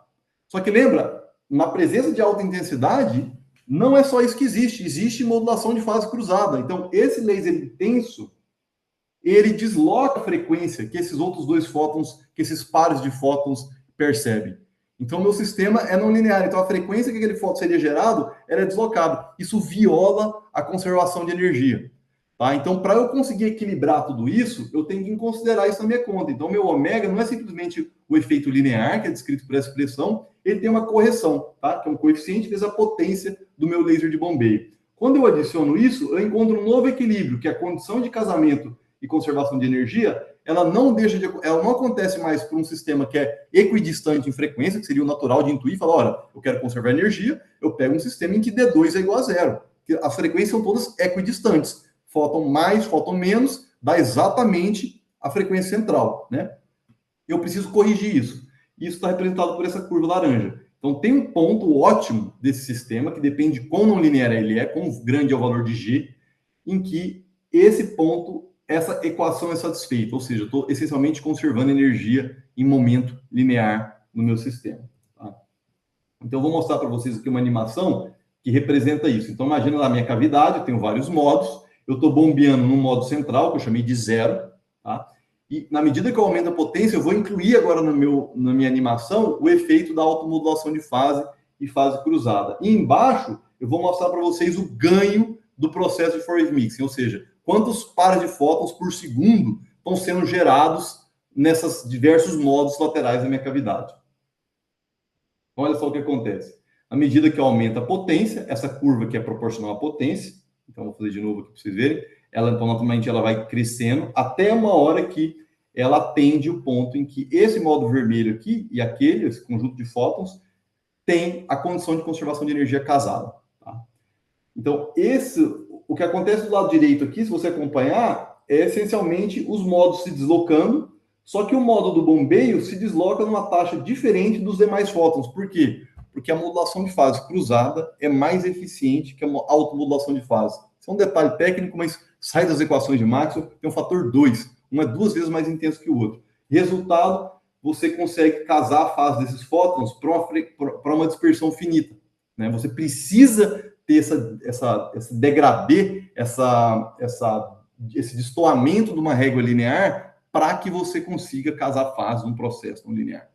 Só que lembra, na presença de alta intensidade, não é só isso que existe. Existe modulação de fase cruzada. Então, esse laser intenso, ele desloca a frequência que esses outros dois fótons, que esses pares de fótons percebem. Então, meu sistema é não linear. Então, a frequência que aquele fóton seria gerado, ela é deslocada. Isso viola a conservação de energia. Tá? Então, para eu conseguir equilibrar tudo isso, eu tenho que considerar isso na minha conta. Então, meu ômega não é simplesmente o efeito linear, que é descrito por essa expressão, ele tem uma correção, tá? Que é um coeficiente vezes a potência do meu laser de bombeio. Quando eu adiciono isso, eu encontro um novo equilíbrio, que é a condição de casamento e conservação de energia, ela não acontece mais por um sistema que é equidistante em frequência, que seria o natural de intuir, falar, olha, eu quero conservar energia, eu pego um sistema em que D2 é igual a zero, que as frequências são todas equidistantes, faltam mais, faltam menos, dá exatamente a frequência central, né? Eu preciso corrigir isso. Isso está representado por essa curva laranja. Então, tem um ponto ótimo desse sistema, que depende de quão não linear ele é, quão grande é o valor de G, em que esse ponto, essa equação é satisfeita. Ou seja, eu estou essencialmente conservando energia em momento linear no meu sistema. Tá? Então, eu vou mostrar para vocês aqui uma animação que representa isso. Então, imagina lá a minha cavidade, eu tenho vários modos, eu estou bombeando no modo central, que eu chamei de zero, tá? E na medida que eu aumento a potência, eu vou incluir agora na minha animação o efeito da automodulação de fase e fase cruzada. E embaixo, eu vou mostrar para vocês o ganho do processo de phase mixing, ou seja, quantos pares de fótons por segundo estão sendo gerados nesses diversos modos laterais da minha cavidade. Olha só o que acontece. À medida que eu aumento a potência, essa curva que é proporcional à potência, então vou fazer de novo aqui para vocês verem, ela, então, naturalmente, ela vai crescendo até uma hora que ela atende o ponto em que esse modo vermelho aqui e aquele, esse conjunto de fótons, tem a condição de conservação de energia casada. Tá? Então, o que acontece do lado direito aqui, se você acompanhar, é essencialmente os modos se deslocando, só que o modo do bombeio se desloca numa taxa diferente dos demais fótons. Por quê? Porque a modulação de fase cruzada é mais eficiente que a automodulação de fase. Isso é um detalhe técnico, mas sai das equações de Maxwell, tem um fator 2. Um é 2 vezes mais intenso que o outro. Resultado, você consegue casar a fase desses fótons para uma dispersão finita. Né? Você precisa ter esse degradê, esse destoamento de uma régua linear para que você consiga casar fases num processo não linear.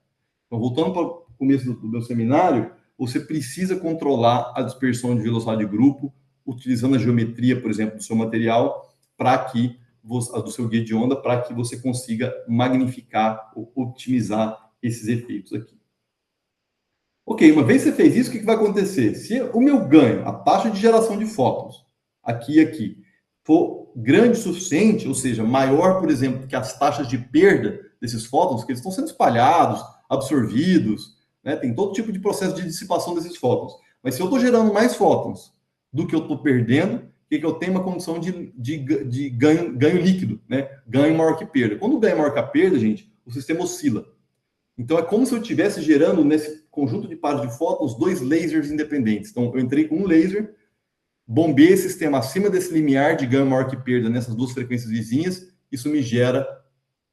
Então, voltando para o começo do meu seminário, você precisa controlar a dispersão de velocidade de grupo, utilizando a geometria, por exemplo, do seu material, do seu guia de onda, para que você consiga magnificar ou otimizar esses efeitos aqui. Ok, uma vez que você fez isso, o que vai acontecer? Se o meu ganho, a taxa de geração de fótons, aqui e aqui, for grande o suficiente, ou seja, maior, por exemplo, que as taxas de perda desses fótons, que eles estão sendo espalhados, absorvidos, né? Tem todo tipo de processo de dissipação desses fótons. Mas se eu estou gerando mais fótons do que eu estou perdendo, eu tenho uma condição de ganho líquido, né? Ganho maior que perda. Quando o ganho é maior que a perda, gente, o sistema oscila. Então, é como se eu estivesse gerando, nesse conjunto de pares de fótons, 2 lasers independentes. Então, eu entrei com um laser, bombeei esse sistema acima desse limiar de ganho maior que perda nessas duas frequências vizinhas, isso me gera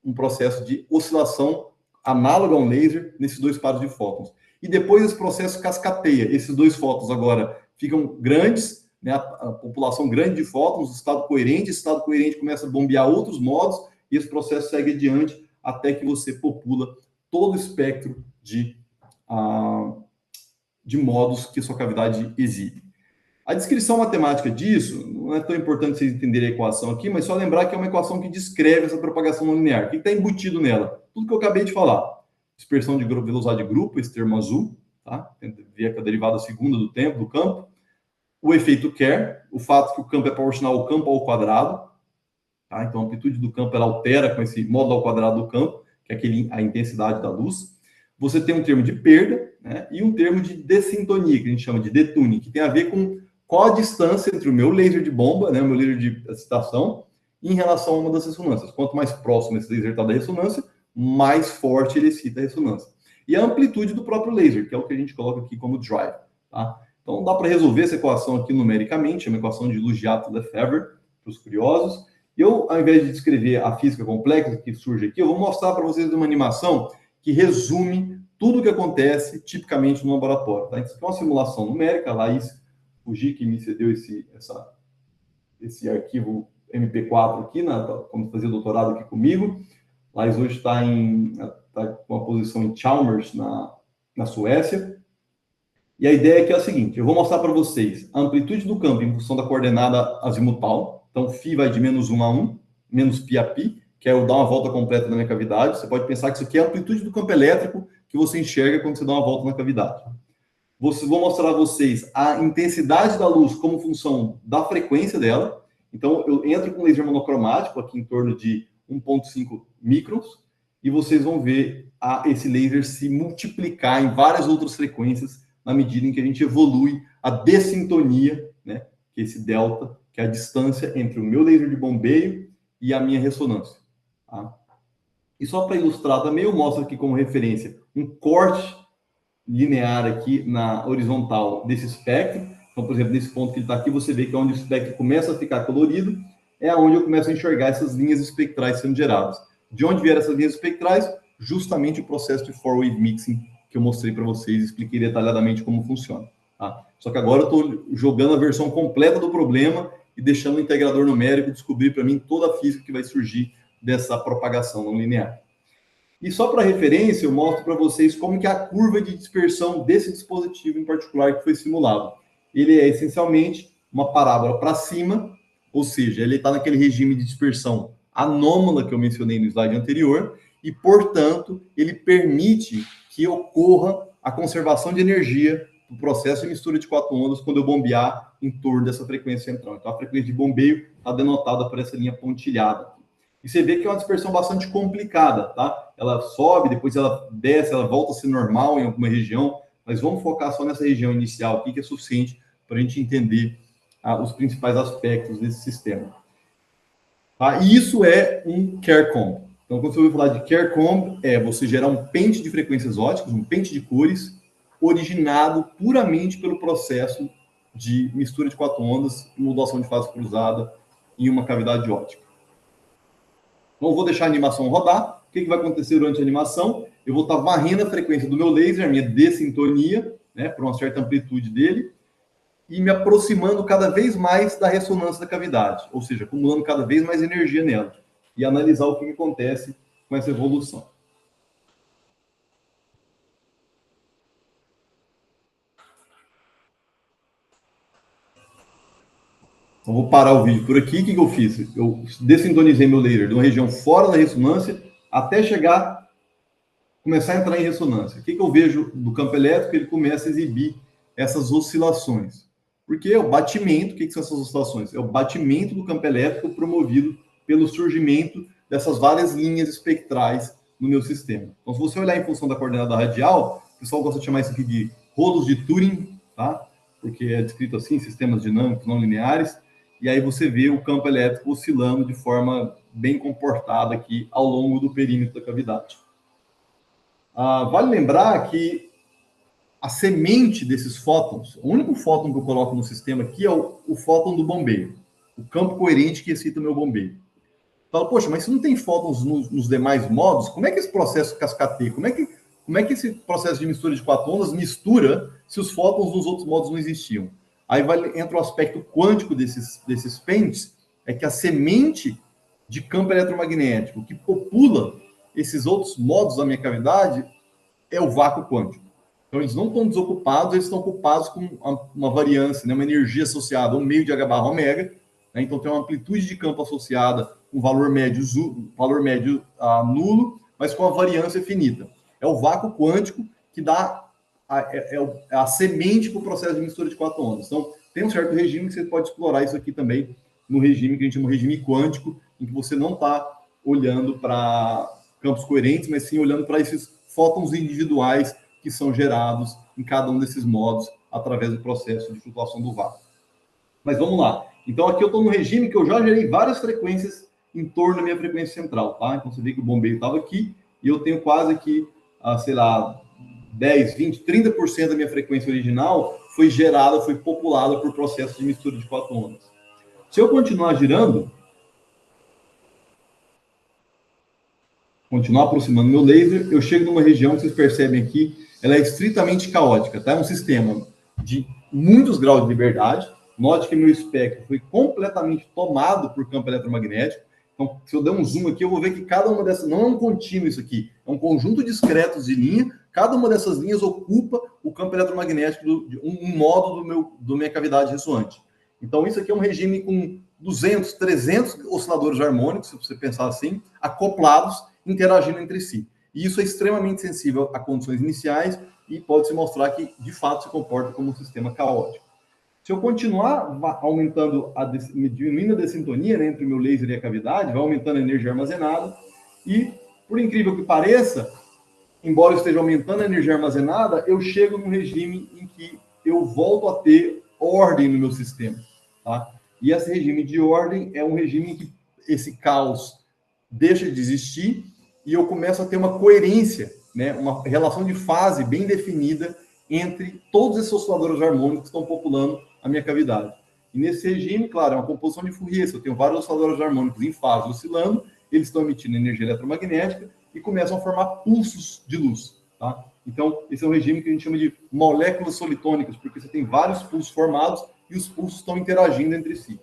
um processo de oscilação análogo a um laser nesses 2 pares de fótons. E depois esse processo cascateia. Esses 2 fótons agora ficam grandes, né, a população grande de fótons, estado coerente, esse estado coerente começa a bombear outros modos, e esse processo segue adiante até que você popula todo o espectro de modos que a sua cavidade exibe. A descrição matemática disso, não é tão importante vocês entenderem a equação aqui, mas só lembrar que é uma equação que descreve essa propagação não linear. O que está embutido nela? Tudo que eu acabei de falar. Dispersão de velocidade de grupo, esse termo azul, tá? Via a derivada segunda do tempo, do campo. O efeito Kerr, o fato que o campo é proporcional ao campo ao quadrado, tá? Então a amplitude do campo ela altera com esse módulo ao quadrado do campo, que é a intensidade da luz. Você tem um termo de perda, né, e um termo de dessintonia, que a gente chama de detuning, que tem a ver com qual a distância entre o meu laser de bomba, né, o meu laser de excitação, em relação a uma das ressonâncias. Quanto mais próximo esse laser está da ressonância, mais forte ele excita a ressonância. E a amplitude do próprio laser, que é o que a gente coloca aqui como drive. Tá? Então, dá para resolver essa equação aqui numericamente, é uma equação de Luggiato-Lefebvre, para os curiosos. Eu, ao invés de descrever a física complexa que surge aqui, eu vou mostrar para vocês uma animação que resume tudo o que acontece tipicamente no laboratório. Tá? Isso aqui é uma simulação numérica, a Laís Fuji, que me cedeu esse arquivo MP4 aqui, como fazia doutorado aqui comigo. Laís hoje está com uma posição em Chalmers, na Suécia. E a ideia aqui é a seguinte, eu vou mostrar para vocês a amplitude do campo em função da coordenada azimutal. Então, φ vai de -1 a 1, menos π a π, que é eu dar uma volta completa na minha cavidade. Você pode pensar que isso aqui é a amplitude do campo elétrico que você enxerga quando você dá uma volta na cavidade. Vou mostrar a vocês a intensidade da luz como função da frequência dela. Então, eu entro com laser monocromático, aqui em torno de 1,5 microns, e vocês vão ver esse laser se multiplicar em várias outras frequências na medida em que a gente evolui a dessintonia, né, que é esse delta, que é a distância entre o meu laser de bombeio e a minha ressonância. Tá? E só para ilustrar também, eu mostro aqui como referência um corte linear aqui na horizontal desse espectro. Então, por exemplo, nesse ponto que ele está aqui, você vê que é onde o espectro começa a ficar colorido, é onde eu começo a enxergar essas linhas espectrais sendo geradas. De onde vieram essas linhas espectrais? Justamente o processo de four-wave mixing que eu mostrei para vocês, expliquei detalhadamente como funciona. Tá? Só que agora eu estou jogando a versão completa do problema e deixando o integrador numérico descobrir para mim toda a física que vai surgir dessa propagação não linear. E só para referência, eu mostro para vocês como que é a curva de dispersão desse dispositivo em particular que foi simulado. Ele é essencialmente uma parábola para cima, ou seja, ele está naquele regime de dispersão anômala que eu mencionei no slide anterior, e, portanto, ele permite que ocorra a conservação de energia do processo de mistura de 4 ondas quando eu bombear em torno dessa frequência central. Então, a frequência de bombeio está denotada por essa linha pontilhada. E você vê que é uma dispersão bastante complicada, tá? Ela sobe, depois ela desce, ela volta a ser normal em alguma região, mas vamos focar só nessa região inicial aqui, que é suficiente para a gente entender os principais aspectos desse sistema. Tá? E isso é um CareComb. Então, quando você ouve falar de CareComb, é você gerar um pente de frequências óticas, um pente de cores, originado puramente pelo processo de mistura de 4 ondas e modulação de fase cruzada em uma cavidade ótica. Então, eu vou deixar a animação rodar. O que vai acontecer durante a animação? Eu vou estar varrendo a frequência do meu laser, a minha dessintonia, né, por uma certa amplitude dele, e me aproximando cada vez mais da ressonância da cavidade, ou seja, acumulando cada vez mais energia nela, e analisar o que acontece com essa evolução. Então, vou parar o vídeo por aqui. O que eu fiz? Eu dessintonizei meu laser de uma região fora da ressonância até começar a entrar em ressonância. O que eu vejo do campo elétrico? Ele começa a exibir essas oscilações. Porque é o batimento. O que são essas oscilações? É o batimento do campo elétrico promovido pelo surgimento dessas várias linhas espectrais no meu sistema. Então, se você olhar em função da coordenada radial, o pessoal gosta de chamar isso aqui de rolos de Turing, tá? Porque é descrito assim, sistemas dinâmicos não lineares, e aí você vê o campo elétrico oscilando de forma bem comportada aqui ao longo do perímetro da cavidade. Vale lembrar que a semente desses fótons, o único fóton que eu coloco no sistema aqui é o fóton do bombeio, o campo coerente que excita o meu bombeio. Fala, poxa, mas se não tem fótons nos demais modos, como é que esse processo cascateia? Como é que esse processo de mistura de 4 ondas mistura se os fótons nos outros modos não existiam? Aí entra o aspecto quântico desses pentes, é que a semente de campo eletromagnético que popula esses outros modos da minha cavidade é o vácuo quântico. Então, eles não estão desocupados, eles estão ocupados com uma variância, né, uma energia associada, um meio de H/ω, né? Então, tem uma amplitude de campo associada com valor médio nulo, mas com a variância finita. É o vácuo quântico que dá a semente para o processo de mistura de 4 ondas. Então, tem um certo regime que você pode explorar isso aqui também, no regime que a gente chama de regime quântico, em que você não está olhando para campos coerentes, mas sim olhando para esses fótons individuais que são gerados em cada um desses modos através do processo de flutuação do vácuo. Mas vamos lá. Então, aqui eu estou no regime que eu já gerei várias frequências em torno da minha frequência central, tá? Então, você vê que o bombeio estava aqui e eu tenho quase aqui, sei lá, 10, 20, 30% da minha frequência original foi gerada, foi populada por processo de mistura de 4 ondas. Se eu continuar girando, continuar aproximando meu laser, eu chego numa região que vocês percebem aqui, ela é estritamente caótica, tá? É um sistema de muitos graus de liberdade. Note que meu espectro foi completamente tomado por campo eletromagnético. Então, se eu der um zoom aqui, eu vou ver que cada uma dessas, não é um contínuo isso aqui, é um conjunto discreto de linha, cada uma dessas linhas ocupa o campo eletromagnético de um modo da minha cavidade ressoante. Então, isso aqui é um regime com 200, 300 osciladores harmônicos, se você pensar assim, acoplados, interagindo entre si. E isso é extremamente sensível a condições iniciais e pode se mostrar que, de fato, se comporta como um sistema caótico. Se eu continuar aumentando, diminuindo a dessintonia, né, entre o meu laser e a cavidade, vai aumentando a energia armazenada e, por incrível que pareça, embora eu esteja aumentando a energia armazenada, eu chego num regime em que eu volto a ter ordem no meu sistema, tá? E esse regime de ordem é um regime em que esse caos deixa de existir e eu começo a ter uma coerência, né, uma relação de fase bem definida entre todos esses osciladores harmônicos que estão populando a minha cavidade. E nesse regime, claro, é uma composição de Fourier. Se eu tenho vários osciladores harmônicos em fase oscilando, eles estão emitindo energia eletromagnética e começam a formar pulsos de luz, tá? Então, esse é um regime que a gente chama de moléculas solitônicas, porque você tem vários pulsos formados e os pulsos estão interagindo entre si.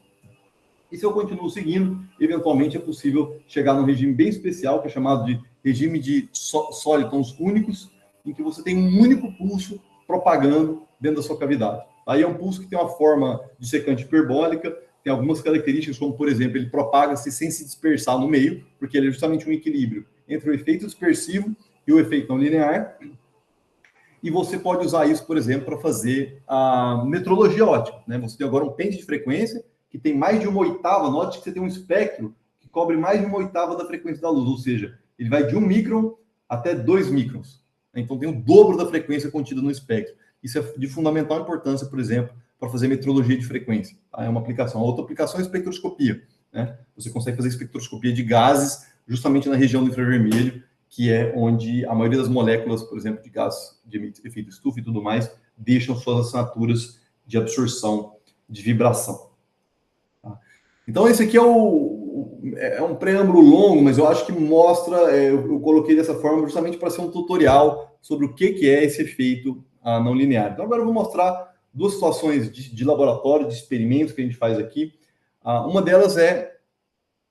E se eu continuo seguindo, eventualmente é possível chegar num regime bem especial, que é chamado de regime de solitons únicos, em que você tem um único pulso propagando dentro da sua cavidade. Aí é um pulso que tem uma forma de secante hiperbólica, tem algumas características, como, por exemplo, ele propaga-se sem se dispersar no meio, porque ele é justamente um equilíbrio entre o efeito dispersivo e o efeito não linear. E você pode usar isso, por exemplo, para fazer a metrologia ótica, né? Você tem agora um pente de frequência que tem mais de 1/8, note que você tem um espectro que cobre mais de 1/8 da frequência da luz, ou seja, ele vai de 1 micron até 2 microns. Então, tem o dobro da frequência contida no espectro. Isso é de fundamental importância, por exemplo, para fazer metrologia de frequência. Tá? É uma aplicação. A outra aplicação é a espectroscopia, né? Você consegue fazer espectroscopia de gases justamente na região do infravermelho, que é onde a maioria das moléculas, por exemplo, de gás de efeito estufa e tudo mais, deixam suas assinaturas de absorção de vibração. Tá? Então, esse aqui é um preâmbulo longo, mas eu acho que mostra, eu coloquei dessa forma justamente para ser um tutorial sobre o que é esse efeito não linear. Então, agora eu vou mostrar duas situações de laboratório, de experimentos que a gente faz aqui. Uma delas é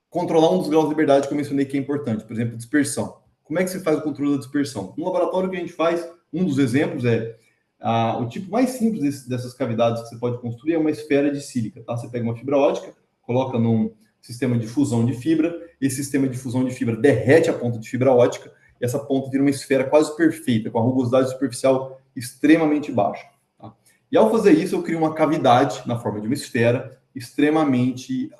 controlar um dos graus de liberdade que eu mencionei que é importante, por exemplo, dispersão. Como é que você faz o controle da dispersão? No laboratório que a gente faz, um dos exemplos é o tipo mais simples dessas cavidades que você pode construir é uma esfera de sílica, tá? Você pega uma fibra ótica, coloca num sistema de fusão de fibra, esse sistema de fusão de fibra derrete a ponta de fibra ótica, e essa ponta vira uma esfera quase perfeita, com a rugosidade superficial extremamente baixa. Tá? E ao fazer isso, eu crio uma cavidade na forma de uma esfera extremamente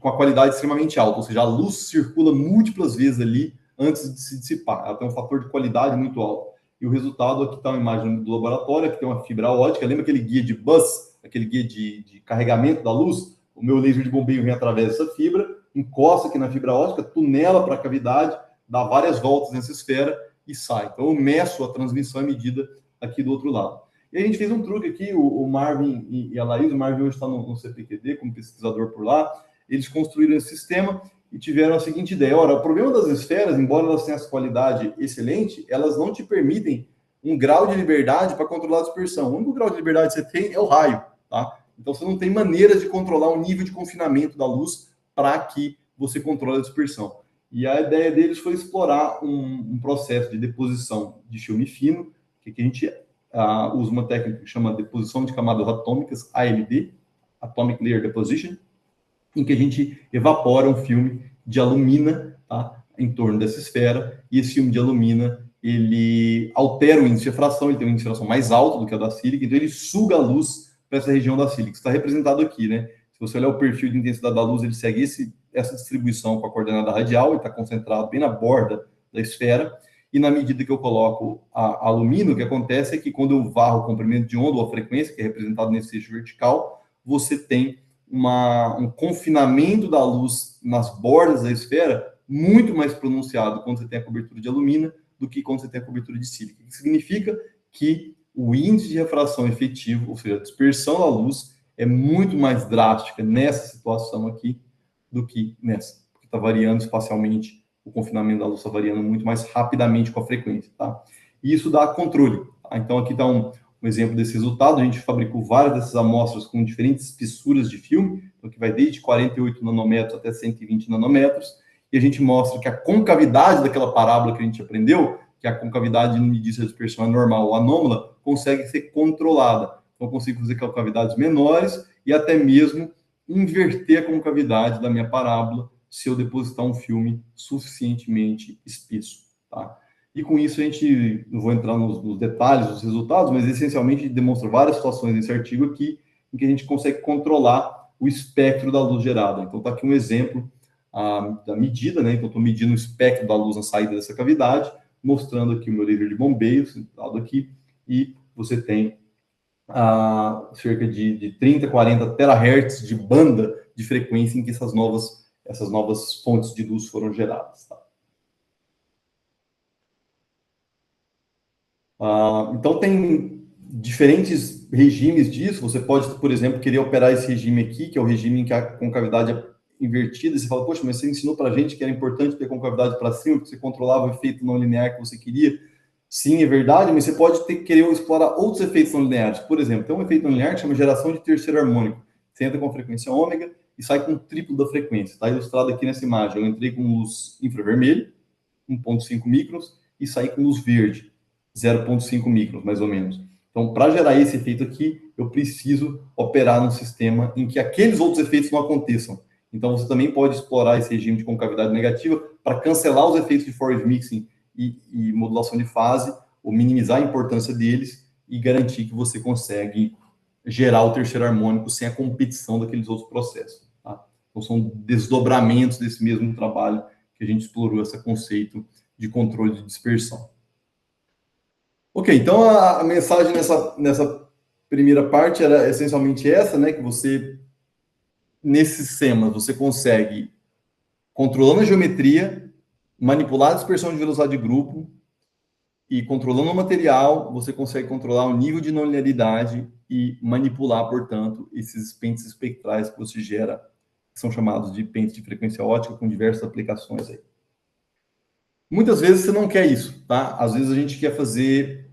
com a qualidade extremamente alta, ou seja, a luz circula múltiplas vezes ali antes de se dissipar. Ela tem um fator de qualidade muito alto. E o resultado, aqui está uma imagem do laboratório, que tem uma fibra ótica. Lembra aquele guia de bus, aquele guia de carregamento da luz? O meu laser de bombeio vem através dessa fibra, encosta aqui na fibra ótica, tunela para a cavidade, dá várias voltas nessa esfera e sai. Então, eu meço a transmissão e medida aqui do outro lado. E a gente fez um truque aqui, o Marvin e a Laís, o Marvin hoje está no CPQD como pesquisador por lá. Eles construíram esse sistema e tiveram a seguinte ideia. Ora, o problema das esferas, embora elas tenham essa qualidade excelente, elas não te permitem um grau de liberdade para controlar a dispersão. O único grau de liberdade que você tem é o raio, tá? Então, você não tem maneiras de controlar o nível de confinamento da luz para que você controle a dispersão. E a ideia deles foi explorar um processo de deposição de filme fino, que a gente usa uma técnica que chama deposição de camadas atômicas, ALD, Atomic Layer Deposition, em que a gente evapora um filme de alumina, tá, em torno dessa esfera, e esse filme de alumina, ele altera o índice de refração, ele tem um índice de refração mais alto do que o da sílica, então ele suga a luz para essa região da sílica. Está representado aqui, né? Se você olhar o perfil de intensidade da luz, ele segue essa distribuição com a coordenada radial, ele está concentrado bem na borda da esfera, e na medida que eu coloco a alumina, o que acontece é que quando eu varro o comprimento de onda ou a frequência, que é representado nesse eixo vertical, você tem um confinamento da luz nas bordas da esfera muito mais pronunciado quando você tem a cobertura de alumina do que quando você tem a cobertura de sílica. Isso significa que o índice de refração efetivo, ou seja, a dispersão da luz, é muito mais drástica nessa situação aqui do que nessa, porque está variando espacialmente, o confinamento da luz está variando muito mais rapidamente com a frequência, tá? E isso dá controle, tá? Então, aqui está um exemplo desse resultado. A gente fabricou várias dessas amostras com diferentes espessuras de filme, então que vai desde 48 nanômetros até 120 nanômetros, e a gente mostra que a concavidade daquela parábola que a gente aprendeu, que a concavidade no índice de dispersão é normal ou anômala, consegue ser controlada. Então, eu consigo fazer concavidades menores e até mesmo inverter a concavidade da minha parábola se eu depositar um filme suficientemente espesso, tá? E com isso a gente, não vou entrar nos detalhes dos resultados, mas essencialmente demonstra várias situações nesse artigo aqui, em que a gente consegue controlar o espectro da luz gerada. Então está aqui um exemplo da medida, né? Então estou medindo o espectro da luz na saída dessa cavidade, mostrando aqui o meu líder de bombeio, sentado aqui, e você tem cerca de 30, 40 terahertz de banda de frequência em que essas novas fontes de luz foram geradas. Tá? Então, tem diferentes regimes disso. Você pode, por exemplo, querer operar esse regime aqui, que é o regime em que a concavidade é invertida, e você fala, poxa, mas você ensinou para a gente que era importante ter concavidade para cima, porque você controlava o efeito não linear que você queria. Sim, é verdade, mas você pode querer explorar outros efeitos não lineares. Por exemplo, tem um efeito não linear que chama geração de terceiro harmônico. Você entra com frequência ômega e sai com o triplo da frequência. Está ilustrado aqui nessa imagem. Eu entrei com luz infravermelho, 1,5 microns, e saí com luz verde, 0,5 microns, mais ou menos. Então, para gerar esse efeito aqui, eu preciso operar num sistema em que aqueles outros efeitos não aconteçam. Então, você também pode explorar esse regime de concavidade negativa para cancelar os efeitos de Forward Mixing e modulação de fase, ou minimizar a importância deles e garantir que você consegue gerar o terceiro harmônico sem a competição daqueles outros processos. Tá? Então, são desdobramentos desse mesmo trabalho que a gente explorou esse conceito de controle de dispersão. Ok, então a mensagem nessa primeira parte era essencialmente essa, né, que você, nesses sistemas, você consegue, controlando a geometria, manipular a dispersão de velocidade de grupo, e controlando o material, você consegue controlar o nível de nonlinearidade e manipular, portanto, esses pentes espectrais que você gera, que são chamados de pentes de frequência ótica, com diversas aplicações aí. Muitas vezes você não quer isso, tá? Às vezes a gente quer fazer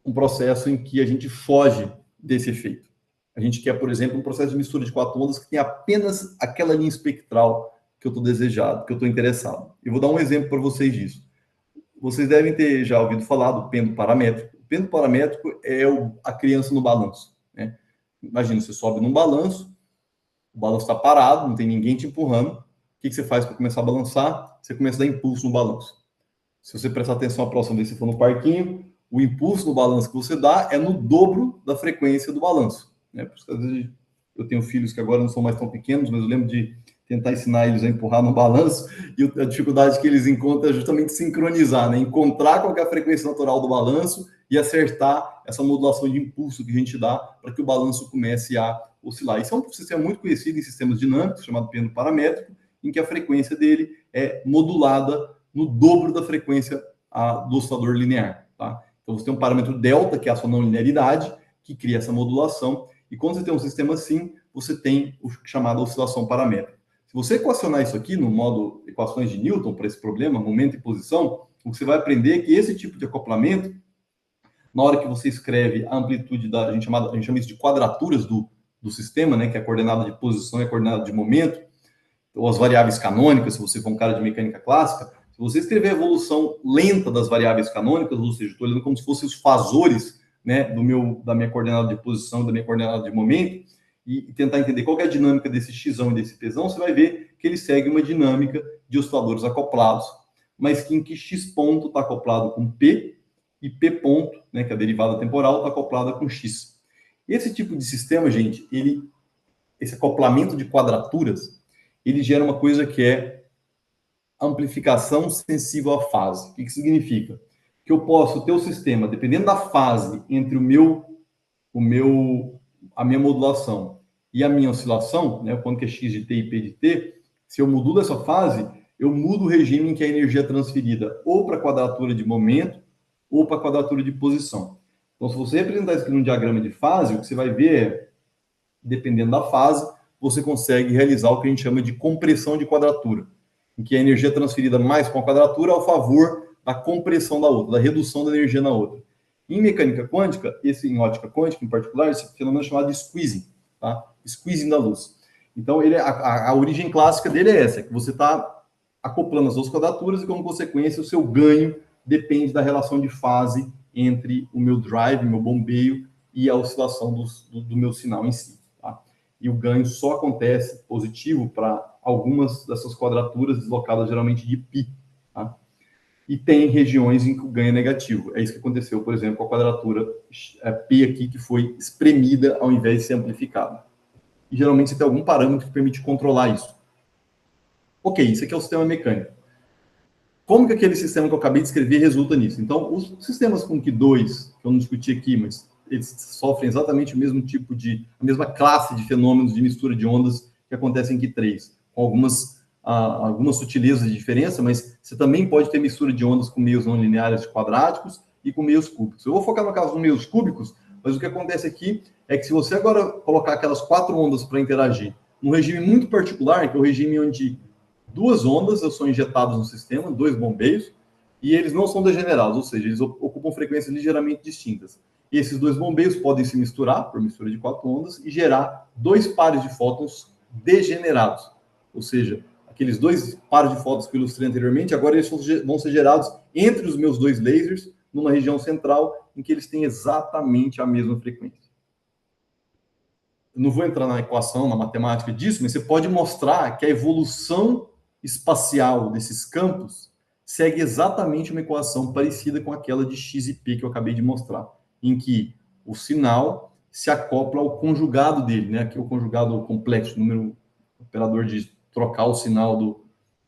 um processo em que a gente foge desse efeito. A gente quer, por exemplo, um processo de mistura de 4 ondas que tem apenas aquela linha espectral que eu estou desejado, que eu estou interessado. Eu vou dar um exemplo para vocês disso. Vocês devem ter já ouvido falar do pêndulo paramétrico. O pêndulo paramétrico é a criança no balanço. Né? Imagina, você sobe num balanço, o balanço está parado, não tem ninguém te empurrando. O que você faz para começar a balançar? Você começa a dar impulso no balanço. Se você prestar atenção a próxima vez que você for no parquinho, o impulso no balanço que você dá é no dobro da frequência do balanço. Né? Por isso que, às vezes, eu tenho filhos que agora não são mais tão pequenos, mas eu lembro de tentar ensinar eles a empurrar no balanço, e a dificuldade que eles encontram é justamente sincronizar, né? Encontrar qual é a frequência natural do balanço e acertar essa modulação de impulso que a gente dá para que o balanço comece a oscilar. Isso é um sistema muito conhecido em sistemas dinâmicos, chamado pêndulo paramétrico, em que a frequência dele é modulada no dobro da frequência do oscilador linear. Tá? Então, você tem um parâmetro delta, que é a sua não linearidade, que cria essa modulação, e quando você tem um sistema assim, você tem o chamado oscilação paramétrica. Se você equacionar isso aqui no modo equações de Newton para esse problema, momento e posição, o que você vai aprender é que esse tipo de acoplamento, na hora que você escreve a amplitude a gente chama isso de quadraturas do sistema, né, que é a coordenada de posição e a coordenada de momento, ou as variáveis canônicas, se você for um cara de mecânica clássica, se você escrever a evolução lenta das variáveis canônicas, ou seja, estou olhando como se fossem os fasores, né, da minha coordenada de posição e da minha coordenada de momento, e tentar entender qual é a dinâmica desse x e desse p, você vai ver que ele segue uma dinâmica de osciladores acoplados, mas que em que x ponto está acoplado com p, e p ponto, né, que é a derivada temporal, está acoplada com x. Esse tipo de sistema, gente, esse acoplamento de quadraturas, ele gera uma coisa que é amplificação sensível à fase. O que significa? Que eu posso ter o sistema, dependendo da fase entre a minha modulação e a minha oscilação, né, quando que é x de t e p de t, se eu modulo essa fase, eu mudo o regime em que a energia é transferida ou para a quadratura de momento ou para a quadratura de posição. Então, se você representar isso aqui num diagrama de fase, o que você vai ver é, dependendo da fase, você consegue realizar o que a gente chama de compressão de quadratura, em que a energia é transferida mais com a quadratura ao favor da compressão da outra, da redução da energia na outra. Em mecânica quântica, em ótica quântica em particular, esse fenômeno é chamado de squeezing, tá? Squeezing da luz. Então, a origem clássica dele é essa, que você está acoplando as duas quadraturas e, como consequência, o seu ganho depende da relação de fase entre o meu drive, meu bombeio, e a oscilação do meu sinal em si. Tá? E o ganho só acontece positivo para algumas dessas quadraturas deslocadas geralmente de π. Tá? e tem regiões em que o ganho é negativo. É isso que aconteceu, por exemplo, com a quadratura P aqui, que foi espremida ao invés de ser amplificada. E geralmente você tem algum parâmetro que permite controlar isso. Ok, isso aqui é o sistema mecânico. Como que aquele sistema que eu acabei de escrever resulta nisso? Então, os sistemas com Q2, que eu não discuti aqui, mas eles sofrem exatamente o mesmo tipo a mesma classe de fenômenos de mistura de ondas que acontecem em Q3, com algumas sutilezas de diferença, mas você também pode ter mistura de ondas com meios não lineares quadráticos e com meios cúbicos. Eu vou focar no caso dos meios cúbicos, mas o que acontece aqui é que se você agora colocar aquelas 4 ondas para interagir num regime muito particular, que é o regime onde 2 ondas são injetadas no sistema, 2 bombeios, e eles não são degenerados, ou seja, eles ocupam frequências ligeiramente distintas. E esses 2 bombeios podem se misturar, por mistura de 4 ondas, e gerar 2 pares de fótons degenerados. Ou seja, aqueles 2 pares de fótons que eu ilustrei anteriormente, agora eles vão ser gerados entre os meus 2 lasers, numa região central, em que eles têm exatamente a mesma frequência. Eu não vou entrar na equação, na matemática disso, mas você pode mostrar que a evolução espacial desses campos segue exatamente uma equação parecida com aquela de x e p que eu acabei de mostrar, em que o sinal se acopla ao conjugado dele, né? Aqui é o conjugado complexo, número operador de trocar o sinal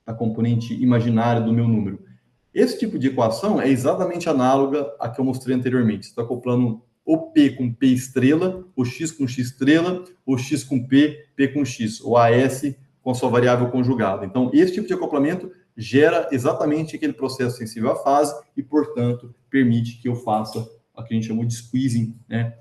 da componente imaginária do meu número. Esse tipo de equação é exatamente análoga à que eu mostrei anteriormente. Você está acoplando o P com P estrela, o X com X estrela, o X com P, P com X, ou AS com a sua variável conjugada. Então, esse tipo de acoplamento gera exatamente aquele processo sensível à fase e, portanto, permite que eu faça o que a gente chamou de squeezing, né?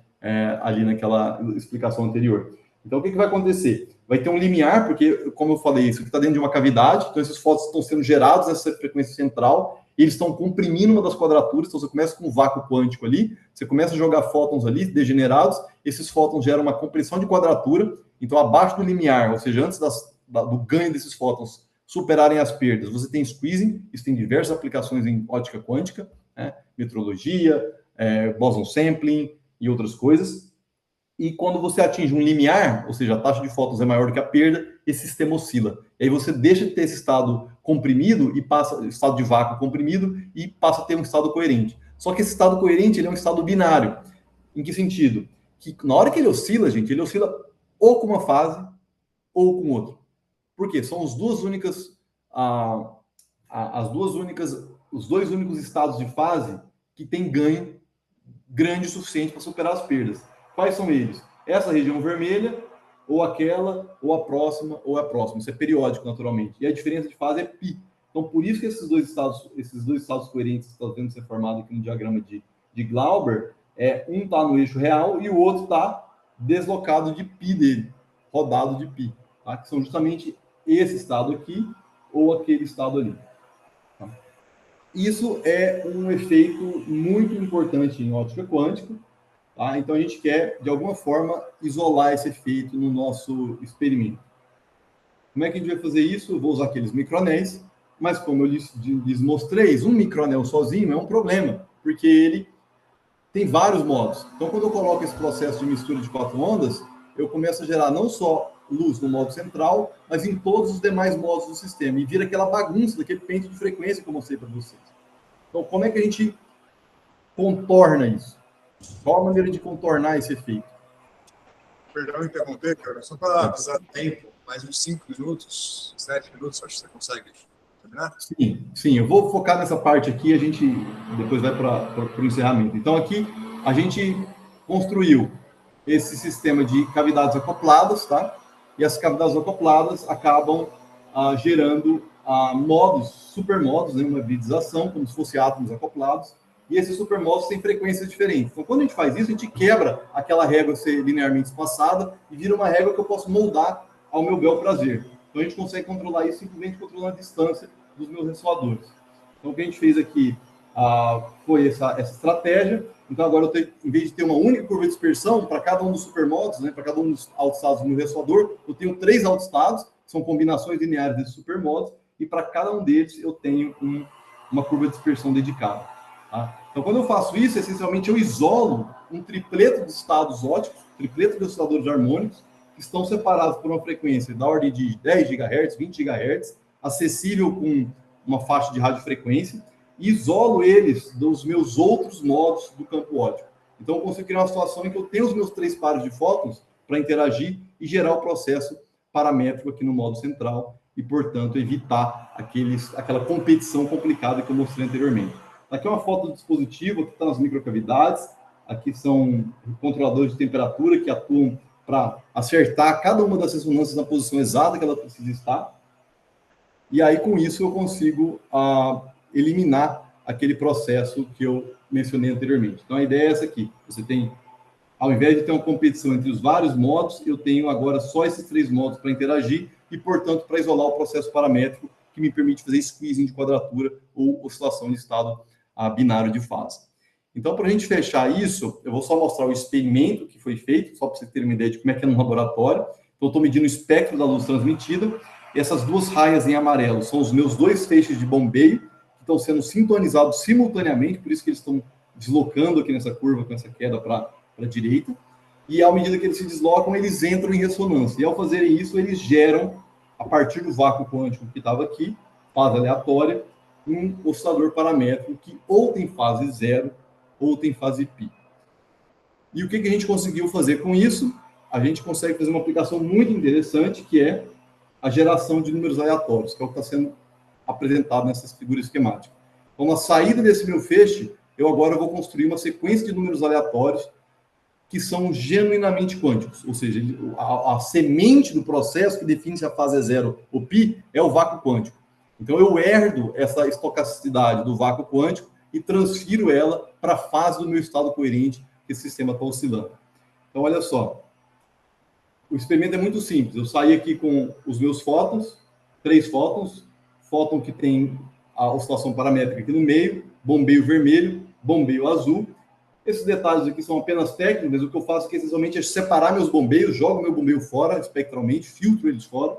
Ali naquela explicação anterior. Então, o que vai acontecer? Vai ter um limiar, porque, como eu falei, isso aqui está dentro de uma cavidade, então esses fótons estão sendo gerados nessa frequência central, e eles estão comprimindo uma das quadraturas, então você começa com um vácuo quântico ali, você começa a jogar fótons ali, degenerados, esses fótons geram uma compressão de quadratura, então abaixo do limiar, ou seja, antes do ganho desses fótons superarem as perdas, você tem squeezing, isso tem diversas aplicações em ótica quântica, né? Metrologia, boson sampling e outras coisas. E quando você atinge um limiar, ou seja, a taxa de fótons é maior do que a perda, esse sistema oscila. E aí você deixa de ter esse estado comprimido e passa estado de vácuo comprimido e passa a ter um estado coerente. Só que esse estado coerente ele é um estado binário. Em que sentido? Que na hora que ele oscila, gente, ele oscila ou com uma fase ou com outra. Por quê? São os dois únicos estados de fase que têm ganho grande o suficiente para superar as perdas. Quais são eles? Essa região vermelha, ou aquela, ou a próxima, ou a próxima. Isso é periódico, naturalmente. E a diferença de fase é π. Então, por isso que esses dois estados coerentes que estão vendo ser formados aqui no diagrama de Glauber, um está no eixo real e o outro está deslocado de π dele, rodado de π. Tá? Que são justamente esse estado aqui ou aquele estado ali. Tá? Isso é um efeito muito importante em ótica quântica. Tá? Então, a gente quer, de alguma forma, isolar esse efeito no nosso experimento. Como é que a gente vai fazer isso? Eu vou usar aqueles microanéis, mas como eu lhes mostrei, um microanel sozinho é um problema, porque ele tem vários modos. Então, quando eu coloco esse processo de mistura de 4 ondas, eu começo a gerar não só luz no modo central, mas em todos os demais modos do sistema, e vira aquela bagunça daquele pente de frequência que eu mostrei para vocês. Então, como é que a gente contorna isso? Qual a maneira de contornar esse efeito? Perdão interromper, cara, só para avisar tempo, mais uns 5 minutos, 7 minutos, acho que você consegue terminar? Sim, eu vou focar nessa parte aqui, a gente depois vai para o encerramento. Então, aqui a gente construiu esse sistema de cavidades acopladas, tá? E essas cavidades acopladas acabam gerando supermodos, né? Uma hibridização, como se fossem átomos acoplados. E esses supermodos têm frequências diferentes. Então, quando a gente faz isso, a gente quebra aquela régua ser linearmente espaçada e vira uma régua que eu posso moldar ao meu bel prazer. Então, a gente consegue controlar isso simplesmente controlando a distância dos meus ressoadores. Então, o que a gente fez aqui foi essa estratégia. Então, agora, em vez de ter uma única curva de dispersão para cada um dos supermodos, né, para cada um dos autoestados do meu ressoador, eu tenho 3 autoestados, que são combinações lineares desses supermodos, e para cada um deles eu tenho uma curva de dispersão dedicada. Tá? Então, quando eu faço isso, essencialmente eu isolo um tripleto de estados óticos, tripleto de osciladores harmônicos, que estão separados por uma frequência da ordem de 10 GHz, 20 GHz, acessível com uma faixa de radiofrequência, e isolo eles dos meus outros modos do campo óptico. Então, eu consigo criar uma situação em que eu tenho os meus 3 pares de fótons para interagir e gerar o processo paramétrico aqui no modo central e, portanto, evitar aquela competição complicada que eu mostrei anteriormente. Aqui é uma foto do dispositivo, aqui estão as microcavidades, aqui são controladores de temperatura que atuam para acertar cada uma das ressonâncias na posição exata que ela precisa estar. E aí, com isso, eu consigo eliminar aquele processo que eu mencionei anteriormente. Então, a ideia é essa aqui. Você tem, ao invés de ter uma competição entre os vários modos, eu tenho agora só esses 3 modos para interagir e, portanto, para isolar o processo paramétrico que me permite fazer squeezing de quadratura ou oscilação de estado binário de fase. Então, para a gente fechar isso, eu vou só mostrar o experimento que foi feito, só para vocês terem uma ideia de como é que é no laboratório. Então, eu estou medindo o espectro da luz transmitida. E essas 2 raias em amarelo são os meus 2 feixes de bombeio, que estão sendo sintonizados simultaneamente, por isso que eles estão deslocando aqui nessa curva, com essa queda para a direita. E, à medida que eles se deslocam, eles entram em ressonância. E, ao fazerem isso, eles geram, a partir do vácuo quântico que estava aqui, fase aleatória, um oscilador paramétrico que ou tem fase 0 ou tem fase π. E o que a gente conseguiu fazer com isso? A gente consegue fazer uma aplicação muito interessante, que é a geração de números aleatórios, que é o que está sendo apresentado nessas figuras esquemáticas. Então, na saída desse meu feixe, eu agora vou construir uma sequência de números aleatórios que são genuinamente quânticos, ou seja, a semente do processo que define se a fase é 0 ou π é o vácuo quântico. Então, eu herdo essa estocasticidade do vácuo quântico e transfiro ela para a fase do meu estado coerente que esse sistema está oscilando. Então, olha só. O experimento é muito simples. Eu saí aqui com os meus fótons, 3 fótons, fóton que tem a oscilação paramétrica aqui no meio, bombeio vermelho, bombeio azul. Esses detalhes aqui são apenas técnicos, mas o que eu faço aqui essencialmente é separar meus bombeios, jogo meu bombeio fora espectralmente, filtro eles fora.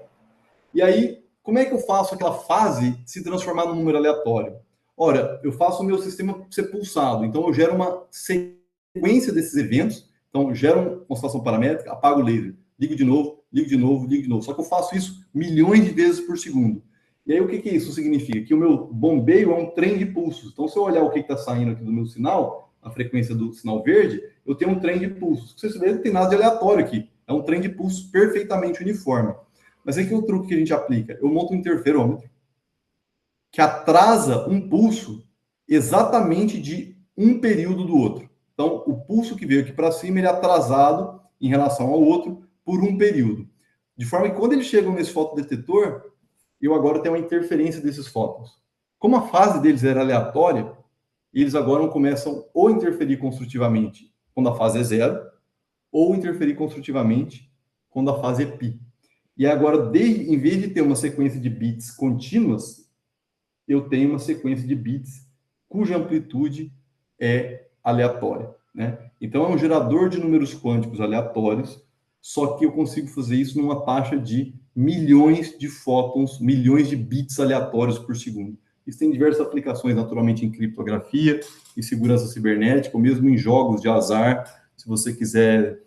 E aí, como é que eu faço aquela fase se transformar num número aleatório? Ora, eu faço o meu sistema ser pulsado. Então, eu gero uma sequência desses eventos. Então, eu gero uma oscilação paramétrica, apago o laser, ligo de novo, ligo de novo, ligo de novo. Só que eu faço isso milhões de vezes por segundo. E aí, o que isso significa? Que o meu bombeio é um trem de pulsos. Então, se eu olhar o que está saindo aqui do meu sinal, a frequência do sinal verde, eu tenho um trem de pulsos. Vocês veem, não tem nada de aleatório aqui. É um trem de pulsos perfeitamente uniforme. Mas aqui é o truque que a gente aplica. Eu monto um interferômetro que atrasa um pulso exatamente de um período do outro. Então, o pulso que veio aqui para cima, ele é atrasado em relação ao outro por um período. De forma que, quando eles chegam nesse fotodetetor, eu agora tenho uma interferência desses fótons. Como a fase deles era aleatória, eles agora começam ou a interferir construtivamente quando a fase é 0, ou interferir construtivamente quando a fase é π. E agora, em vez de ter uma sequência de bits contínuas, eu tenho uma sequência de bits cuja amplitude é aleatória, né? Então, é um gerador de números quânticos aleatórios, só que eu consigo fazer isso numa taxa de milhões de fótons, milhões de bits aleatórios por segundo. Isso tem diversas aplicações, naturalmente, em criptografia, em segurança cibernética, ou mesmo em jogos de azar. Se você quiser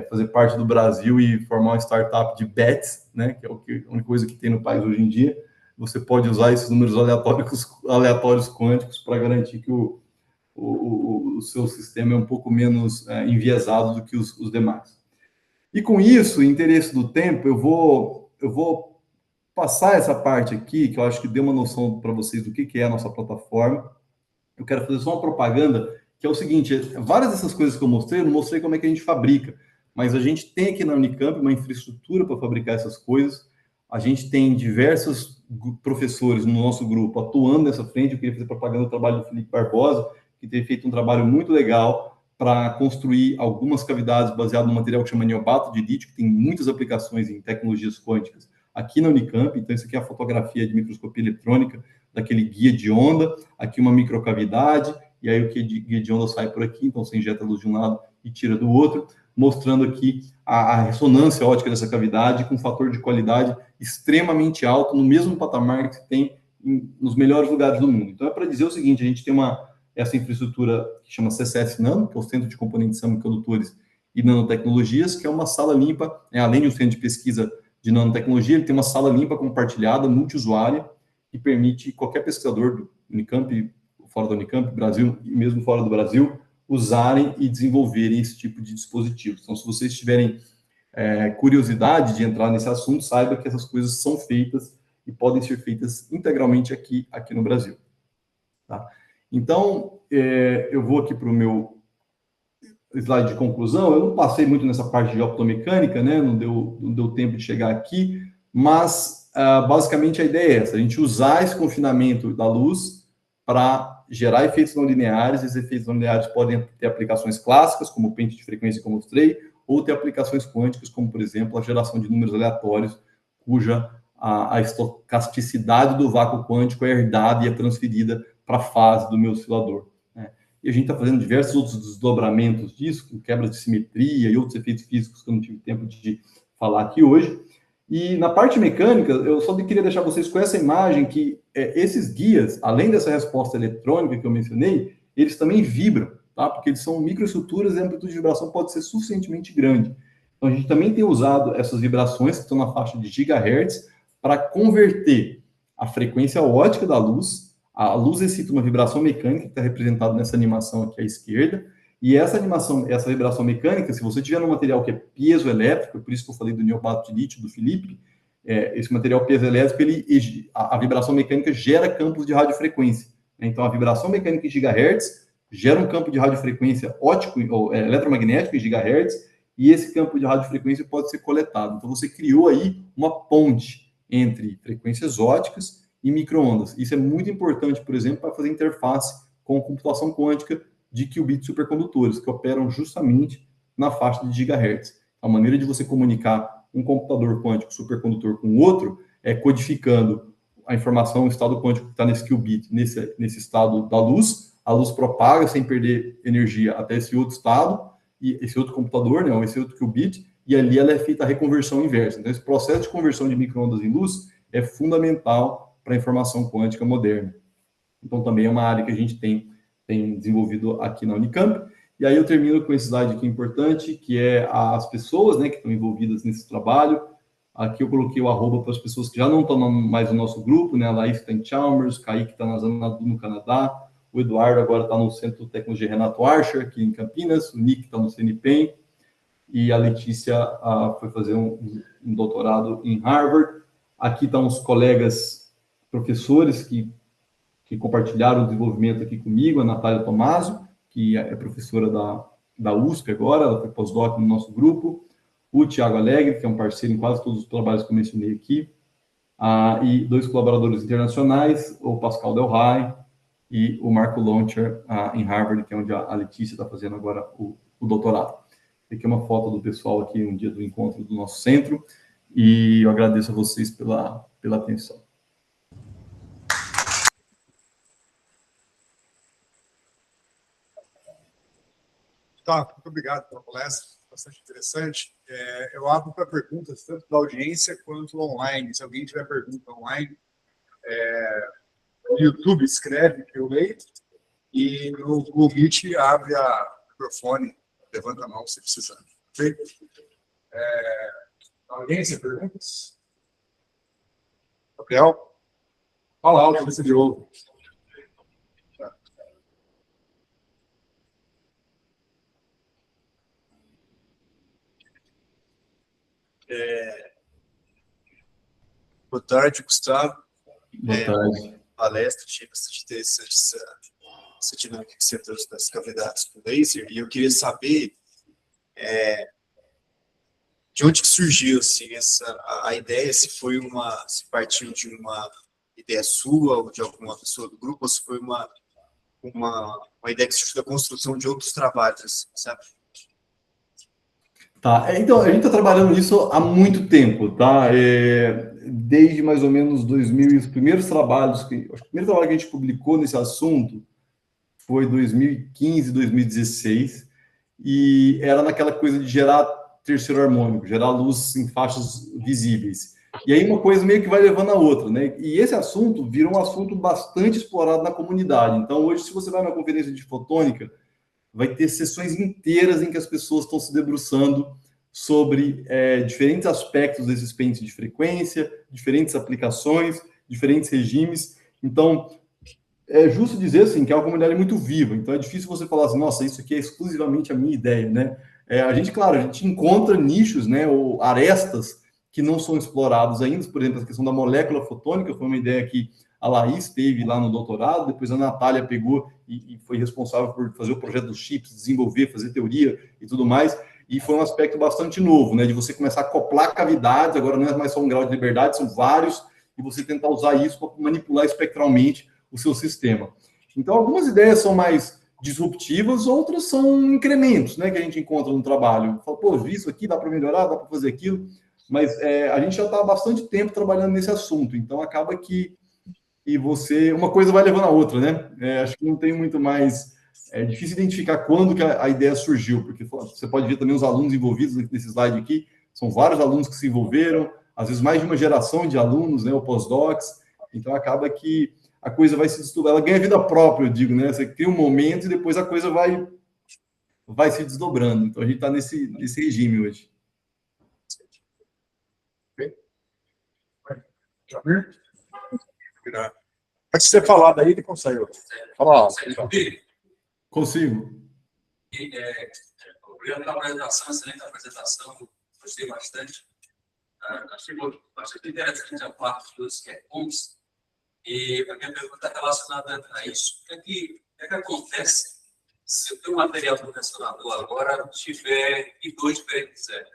fazer parte do Brasil e formar uma startup de bets, né, que é a única coisa que tem no país hoje em dia, você pode usar esses números aleatórios quânticos para garantir que o seu sistema é um pouco menos enviesado do que os demais. E com isso, em interesse do tempo, eu vou passar essa parte aqui, que eu acho que deu uma noção para vocês do que é a nossa plataforma. Eu quero fazer só uma propaganda, que é o seguinte: várias dessas coisas que eu não mostrei como é que a gente fabrica, mas a gente tem aqui na Unicamp uma infraestrutura para fabricar essas coisas. A gente tem diversos professores no nosso grupo atuando nessa frente. Eu queria fazer propaganda do trabalho do Felipe Barbosa, que tem feito um trabalho muito legal para construir algumas cavidades baseado no material que chama neobato de lítio, que tem muitas aplicações em tecnologias quânticas aqui na Unicamp. Então, isso aqui é a fotografia de microscopia eletrônica daquele guia de onda, aqui uma microcavidade, e aí o guia de onda sai por aqui, então você injeta a luz de um lado e tira do outro, mostrando aqui a ressonância óptica dessa cavidade com um fator de qualidade extremamente alto, no mesmo patamar que se tem nos melhores lugares do mundo. Então, é para dizer o seguinte: a gente tem essa infraestrutura que chama CCS Nano, que é o Centro de Componentes Semicondutores e Nanotecnologias, que é uma sala limpa, além de um centro de pesquisa de nanotecnologia, ele tem uma sala limpa compartilhada, multiusuária, que permite qualquer pesquisador do Unicamp fora da Unicamp, Brasil e mesmo fora do Brasil, usarem e desenvolverem esse tipo de dispositivo. Então, se vocês tiverem curiosidade de entrar nesse assunto, saiba que essas coisas são feitas e podem ser feitas integralmente aqui no Brasil. Tá? Então, eu vou aqui para o meu slide de conclusão. Eu não passei muito nessa parte de optomecânica, né? Não deu tempo de chegar aqui, mas basicamente a ideia é essa: a gente usar esse confinamento da luz para gerar efeitos não lineares. Esses efeitos não lineares podem ter aplicações clássicas, como pente de frequência, como eu mostrei, ou ter aplicações quânticas, como, por exemplo, a geração de números aleatórios, cuja a estocasticidade do vácuo quântico é herdada e é transferida para a fase do meu oscilador. Né? E a gente está fazendo diversos outros desdobramentos disso, com quebras de simetria e outros efeitos físicos que eu não tive tempo de falar aqui hoje. E na parte mecânica, eu só queria deixar vocês com essa imagem que esses guias, além dessa resposta eletrônica que eu mencionei, eles também vibram, tá? Porque eles são microestruturas e a amplitude de vibração pode ser suficientemente grande. Então, a gente também tem usado essas vibrações que estão na faixa de gigahertz para converter a frequência ótica da luz. A luz excita uma vibração mecânica, que está representada nessa animação aqui à esquerda, e essa vibração mecânica, se você tiver um material que é piezoelétrico, por isso que eu falei do neobato de lítio do Felipe, esse material piezoelétrico, a vibração mecânica gera campos de radiofrequência. Então, a vibração mecânica em gigahertz gera um campo de radiofrequência óptico ou eletromagnético em gigahertz, e esse campo de radiofrequência pode ser coletado. Então, você criou aí uma ponte entre frequências ópticas e microondas. Isso é muito importante, por exemplo, para fazer interface com computação quântica de qubits supercondutores, que operam justamente na faixa de gigahertz. A maneira de você comunicar um computador quântico supercondutor com o outro é codificando a informação, o estado quântico que está nesse qubit, nesse estado da luz. A luz propaga sem perder energia até esse outro estado, e esse outro computador, né, ou esse outro qubit, e ali ela é feita a reconversão inversa. Então, esse processo de conversão de microondas em luz é fundamental para a informação quântica moderna. Então, também é uma área que a gente tem desenvolvido aqui na Unicamp. E aí eu termino com esse slide aqui importante, que é as pessoas, né, que estão envolvidas nesse trabalho. Aqui eu coloquei o arroba para as pessoas que já não estão mais no nosso grupo, né? A Laís está em Chalmers, o Kaique está na Xanadu, no Canadá, o Eduardo agora está no Centro de Tecnologia Renato Archer, aqui em Campinas, o Nick está no CNPEM, e a Letícia foi fazer um doutorado em Harvard. Aqui estão os colegas professores que compartilharam o desenvolvimento aqui comigo, a Natália Tomásio, que é professora da USP agora, ela foi pós-doc no nosso grupo, o Tiago Alegre, que é um parceiro em quase todos os trabalhos que eu mencionei aqui, e dois colaboradores internacionais, o Pascal Del Ray e o Marco Launcher, em Harvard, que é onde a Letícia está fazendo agora o doutorado. Aqui é uma foto do pessoal aqui, um dia do encontro do nosso centro, e eu agradeço a vocês pela atenção. Tá, muito obrigado pela palestra, bastante interessante. Eu abro para perguntas tanto da audiência quanto online. Se alguém tiver pergunta online, no YouTube escreve que eu leio, e no Google Meet abre o microfone, levanta a mão se precisar. Ok? Audiência, perguntas? Gabriel? Fala alto, você de ouve. Boa tarde, Gustavo. Boa tarde. Palestra, achei bastante interessante essa dinâmica que você trouxe das cavidades com laser, e eu queria saber de onde que surgiu assim, a ideia, se partiu de uma ideia sua ou de alguma pessoa do grupo, ou se foi uma ideia que surgiu da construção de outros trabalhos, assim, sabe? Tá, então, a gente está trabalhando nisso há muito tempo, tá? Desde mais ou menos 2000, os primeiros trabalhos, o primeiro trabalho que a gente publicou nesse assunto foi 2015, 2016, e era naquela coisa de gerar terceiro harmônico, gerar luz em faixas visíveis. E aí uma coisa meio que vai levando a outra, né? E esse assunto virou um assunto bastante explorado na comunidade. Então, hoje, se você vai numa conferência de fotônica, vai ter sessões inteiras em que as pessoas estão se debruçando sobre diferentes aspectos desses pentes de frequência, diferentes aplicações, diferentes regimes. Então, é justo dizer assim, que é uma comunidade muito viva, então é difícil você falar assim, nossa, isso aqui é exclusivamente a minha ideia, né? Claro, a gente encontra nichos, né, ou arestas que não são explorados ainda, por exemplo, a questão da molécula fotônica foi uma ideia que a Laís teve lá no doutorado, depois a Natália pegou e foi responsável por fazer o projeto dos chips, desenvolver, fazer teoria e tudo mais, e foi um aspecto bastante novo, né, de você começar a acoplar cavidades, agora não é mais só um grau de liberdade, são vários, e você tentar usar isso para manipular espectralmente o seu sistema. Então, algumas ideias são mais disruptivas, outras são incrementos, né, que a gente encontra no trabalho. Fala, pô, isso aqui dá para melhorar, dá para fazer aquilo, mas a gente já está há bastante tempo trabalhando nesse assunto, então acaba que uma coisa vai levando a outra, né? Acho que não tem muito mais. É difícil identificar quando que a ideia surgiu, porque você pode ver também os alunos envolvidos nesse slide aqui, são vários alunos que se envolveram, às vezes mais de uma geração de alunos, né, ou pós-docs, então acaba que a coisa vai se desdobrar, ela ganha vida própria, eu digo, né? Você cria um momento e depois a coisa vai se desdobrando. Então a gente está nesse regime hoje. Pode ser falado aí, ele consegue. Fala. Consigo. Obrigado pela apresentação, excelente apresentação, gostei bastante. Achei bastante interessante a parte dos QCOMs. E a minha pergunta é relacionada a isso. O que acontece se o teu material do pressionador agora tiver I2 diferente de zero?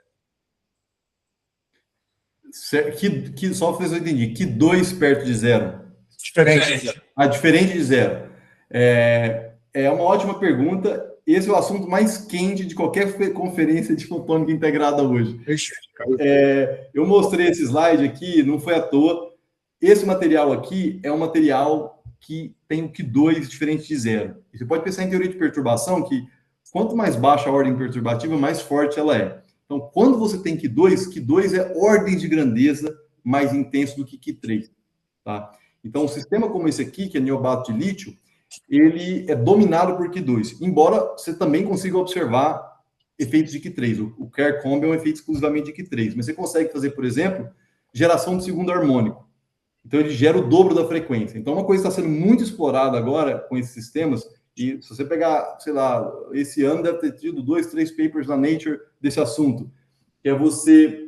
Só para eu entender, que 2 perto de zero? Diferente. Diferente de zero. É uma ótima pergunta. Esse é o assunto mais quente de qualquer conferência de fotônica integrada hoje. Eu mostrei esse slide aqui, não foi à toa. Esse material aqui é um material que tem o Q2 diferente de zero. E você pode pensar em teoria de perturbação, que quanto mais baixa a ordem perturbativa, mais forte ela é. Então, quando você tem Q2 é ordem de grandeza mais intenso do que Q3. Tá? Então, um sistema como esse aqui, que é neobato de lítio, ele é dominado por Q2, embora você também consiga observar efeitos de Q3. O Kerr-Combe é um efeito exclusivamente de Q3, mas você consegue fazer, por exemplo, geração de segundo harmônico. Então, ele gera o dobro da frequência. Então, uma coisa que está sendo muito explorada agora com esses sistemas, e se você pegar, sei lá, esse ano deve ter tido 2, 3 papers na Nature desse assunto, que é você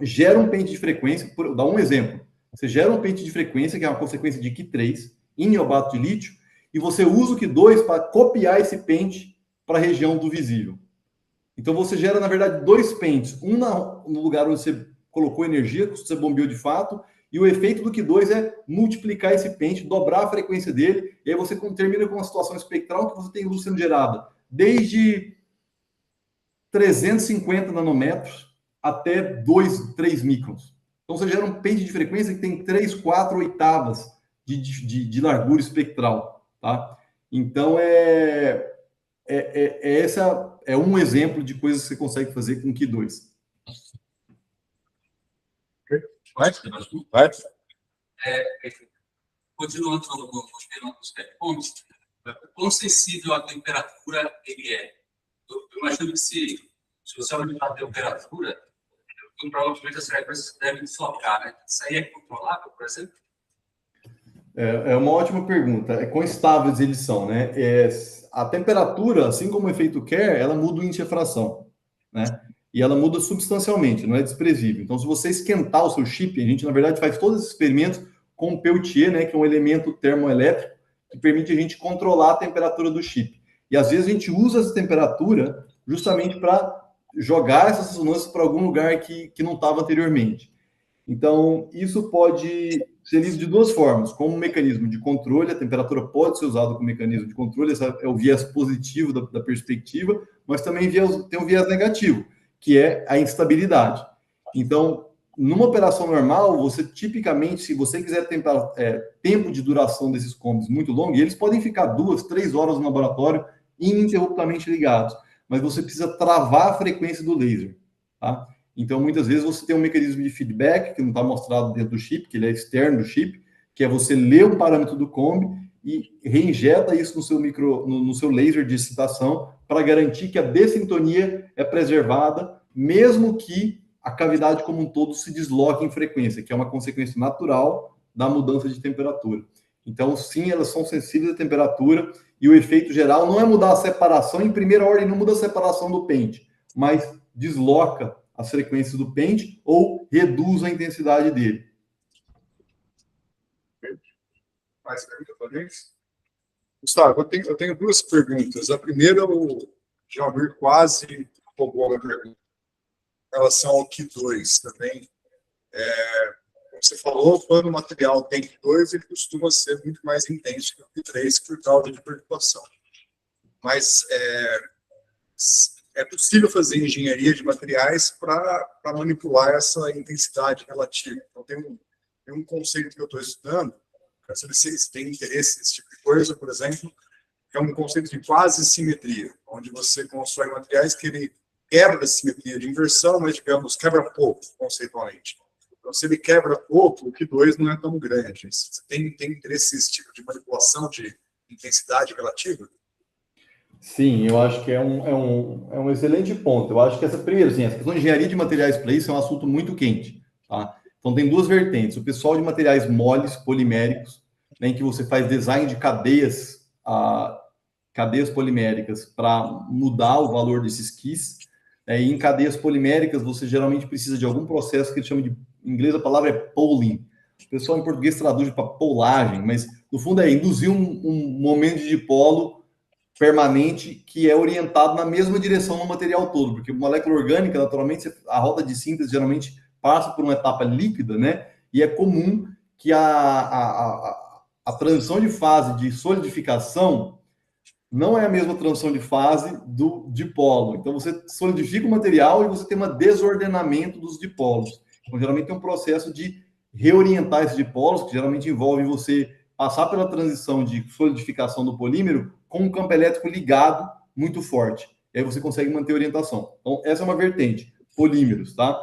gera um pente de frequência, vou dar um exemplo. Você gera um pente de frequência, que é uma consequência de Q3, em neobato de lítio, e você usa o Q2 para copiar esse pente para a região do visível. Então, você gera, na verdade, 2 pentes. Um no lugar onde você colocou energia, que você bombeou de fato, e o efeito do Q2 é multiplicar esse pente, dobrar a frequência dele, e aí você termina com uma situação espectral que você tem luz sendo gerada desde 350 nanômetros até 2, 3 microns. Então, você gera um pente de frequência que tem 3, 4 oitavas de largura espectral. Tá? Então, essa é um exemplo de coisas que você consegue fazer com Q2. Vai. Continuando nos QCOMs, quão sensível à temperatura ele é? Eu imagino que se você aumentar a temperatura, provavelmente as frequências devem deslocar, né? Isso aí é controlável, por exemplo? É uma ótima pergunta. Quão estáveis eles são, né? A temperatura, assim como o efeito Kerr, ela muda o índice de refração, né? E ela muda substancialmente, não é desprezível. Então, se você esquentar o seu chip, a gente, na verdade, faz todos esses experimentos com o Peltier, né, que é um elemento termoelétrico que permite a gente controlar a temperatura do chip. E, às vezes, a gente usa essa temperatura justamente para jogar essas ressonâncias para algum lugar que não estava anteriormente. Então, isso pode ser lido de 2 formas. Como um mecanismo de controle, a temperatura pode ser usada como mecanismo de controle, esse é o viés positivo da perspectiva, mas também tem um viés negativo, que é a instabilidade. Então, numa operação normal, você tipicamente, se você quiser tempo de duração desses combos muito longo, e eles podem ficar 2, 3 horas no laboratório ininterruptamente ligados, mas você precisa travar a frequência do laser. Tá? Então, muitas vezes, você tem um mecanismo de feedback, que não está mostrado dentro do chip, que ele é externo do chip, que é você ler um parâmetro do comb e reinjeta isso no seu laser de excitação para garantir que a dessintonia é preservada, mesmo que a cavidade como um todo se desloque em frequência, que é uma consequência natural da mudança de temperatura. Então, sim, elas são sensíveis à temperatura e o efeito geral não é mudar a separação, em primeira ordem não muda a separação do pente, mas desloca as frequências do pente ou reduz a intensidade dele. Mais perguntas? Gustavo, eu tenho duas perguntas. A primeira, o Jalmir quase roubou a minha pergunta. Em relação ao Q2 também, como você falou, quando o material tem Q2, ele costuma ser muito mais intenso que o Q3 por causa de perturbação. Mas é possível fazer engenharia de materiais para manipular essa intensidade relativa. Então, tem um conceito que eu estou estudando, para saber se vocês têm interesse nesse tipo de coisa, por exemplo, que é um conceito de quase simetria, onde você constrói materiais que ele quebra a simetria de inversão, mas, digamos, quebra pouco, conceitualmente. Então, se ele quebra pouco, o Q2 não é tão grande. Você tem interesse nesse tipo de manipulação de intensidade relativa? Sim, eu acho que é um excelente ponto. Eu acho que primeiro, assim, essa questão de engenharia de materiais para isso é um assunto muito quente, tá? Então, tem duas vertentes. O pessoal de materiais moles, poliméricos, né, em que você faz design de cadeias poliméricas para mudar o valor desses quis. E em cadeias poliméricas, você geralmente precisa de algum processo que eles chamam de, em inglês, a palavra é pooling. O pessoal em português traduz para polagem, mas, no fundo, é induzir um momento de dipolo permanente que é orientado na mesma direção no material todo, porque molécula orgânica, naturalmente, a roda de síntese geralmente passa por uma etapa líquida, né? E é comum que a transição de fase de solidificação não é a mesma transição de fase do dipolo. Então, você solidifica o material e você tem um desordenamento dos dipolos. Então, geralmente tem um processo de reorientar esses dipolos, que geralmente envolve você passar pela transição de solidificação do polímero com um campo elétrico ligado muito forte. E aí você consegue manter a orientação. Então, essa é uma vertente, polímeros, tá?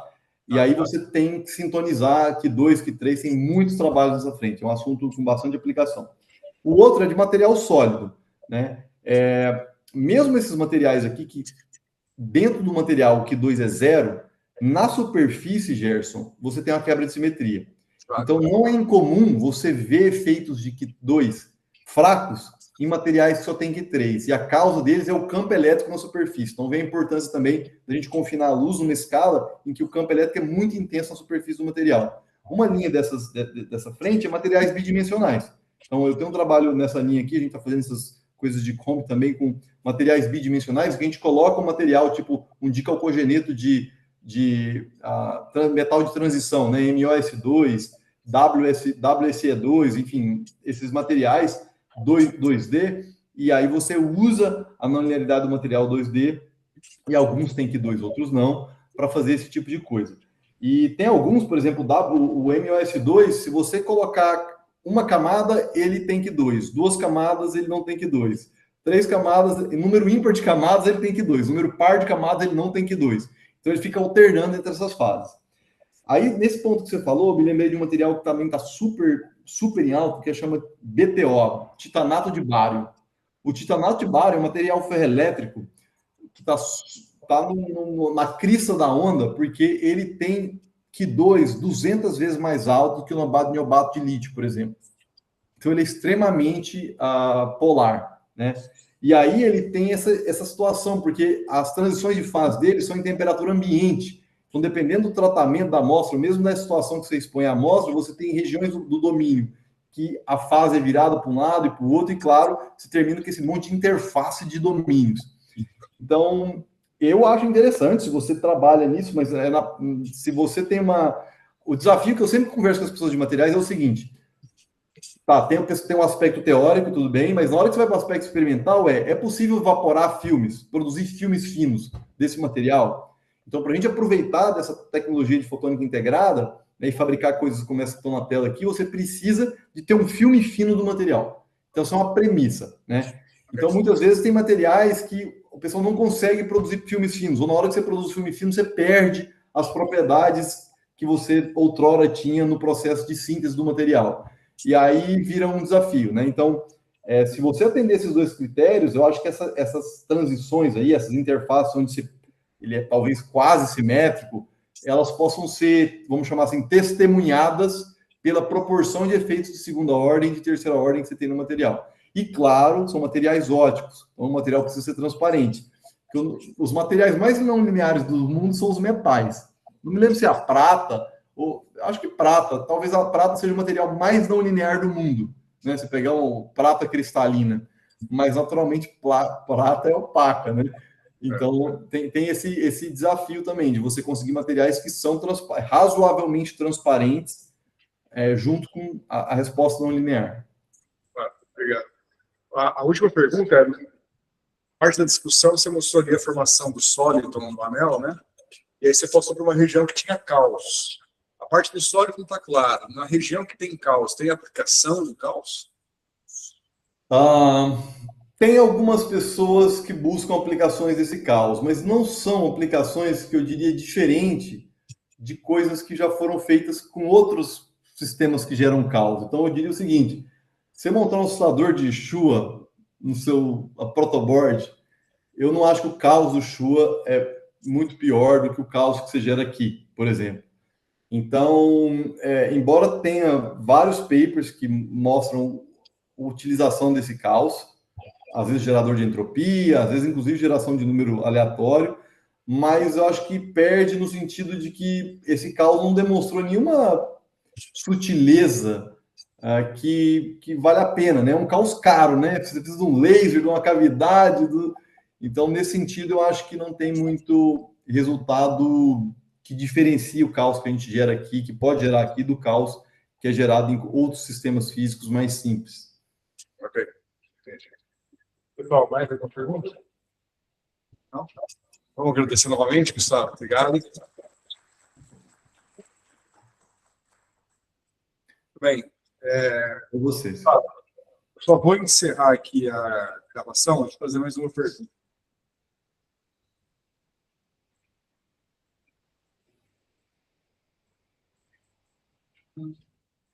E aí você tem que sintonizar Q2, Q3, tem muitos trabalhos nessa frente. É um assunto com bastante aplicação. O outro é de material sólido, né? Mesmo esses materiais aqui, que dentro do material Q2 é zero, na superfície, Gerson, você tem uma quebra de simetria. Então, não é incomum você ver efeitos de Q2 fracos em materiais que só tem Q3. E a causa deles é o campo elétrico na superfície. Então, vem a importância também da gente confinar a luz numa escala em que o campo elétrico é muito intenso na superfície do material. Uma linha dessa frente é materiais bidimensionais. Então, eu tenho um trabalho nessa linha aqui, a gente está fazendo essas coisas de comp também com materiais bidimensionais, que a gente coloca um material tipo um dicalcogeneto de metal de transição, né? MOS2, WSE2, enfim, esses materiais 2D, e aí você usa a nonlinearidade do material 2D, e alguns têm Q2, outros não, para fazer esse tipo de coisa. E tem alguns, por exemplo, o MOS2, se você colocar uma camada, ele tem Q2. 2 camadas, ele não tem Q2. 3 camadas, número ímpar de camadas, ele tem Q2. Número par de camadas, ele não tem Q2. Então, ele fica alternando entre essas fases. Aí, nesse ponto que você falou, eu me lembrei de um material que também está super em alto, que chama BTO, titanato de bário. O titanato de bário é um material ferroelétrico que está na crista da onda, porque ele tem Q2 200 vezes mais alto que o niobato de lítio, por exemplo. Então, ele é extremamente polar, né? E aí ele tem essa situação, porque as transições de fase dele são em temperatura ambiente. Então, dependendo do tratamento da amostra, mesmo na situação que você expõe a amostra, você tem regiões do domínio que a fase é virada para um lado e para o outro, e, claro, se termina com esse monte de interface de domínios. Então, eu acho interessante se você trabalha nisso, mas se você tem O desafio que eu sempre converso com as pessoas de materiais é o seguinte: tá, tem um aspecto teórico, tudo bem, mas na hora que você vai para o aspecto experimental, é possível evaporar filmes, produzir filmes finos desse material? Então, para a gente aproveitar dessa tecnologia de fotônica integrada, né, e fabricar coisas como essa que estão na tela aqui, você precisa de ter um filme fino do material. Então, isso é uma premissa, né? Então, muitas vezes tem materiais que o pessoal não consegue produzir filmes finos, ou na hora que você produz filme fino, você perde as propriedades que você outrora tinha no processo de síntese do material. E aí vira um desafio, né? Então, se você atender esses dois critérios, eu acho que essas transições aí, essas interfaces onde ele é talvez quase simétrico, elas possam ser, vamos chamar assim, testemunhadas pela proporção de efeitos de segunda ordem e de terceira ordem que você tem no material. E, claro, são materiais óticos, então o material precisa ser transparente. Porque os materiais mais não lineares do mundo são os metais. Não me lembro se é a prata, ou acho que prata, talvez a prata seja o material mais não linear do mundo, né? Você pegar uma prata cristalina, mas naturalmente prata é opaca, né? Então tem esse desafio também de você conseguir materiais que são razoavelmente transparentes, junto com a resposta não linear. Obrigado. A última pergunta é, parte da discussão, você mostrou ali a formação do sólido no anel, né? E aí você passou por uma região que tinha caos. A parte do sólido não está clara. Na região que tem caos, tem aplicação do caos? Tem algumas pessoas que buscam aplicações desse caos, mas não são aplicações que eu diria diferente de coisas que já foram feitas com outros sistemas que geram caos. Então eu diria o seguinte: você montar um oscilador de Shua no seu protoboard, eu não acho que o caos do Shua é muito pior do que o caos que você gera aqui, por exemplo. Então, embora tenha vários papers que mostram a utilização desse caos, às vezes gerador de entropia, às vezes inclusive geração de número aleatório, mas eu acho que perde no sentido de que esse caos não demonstrou nenhuma sutileza que vale a pena, né? É um caos caro, né? Você precisa de um laser, de uma cavidade. Então, nesse sentido, eu acho que não tem muito resultado que diferencia o caos que a gente gera aqui, que pode gerar aqui, do caos que é gerado em outros sistemas físicos mais simples. Ok, entendi. Pessoal, mais alguma pergunta? Não? Vamos agradecer novamente, Gustavo. Obrigado. Muito bem. Com vocês. Só vou encerrar aqui a gravação e fazer mais uma pergunta.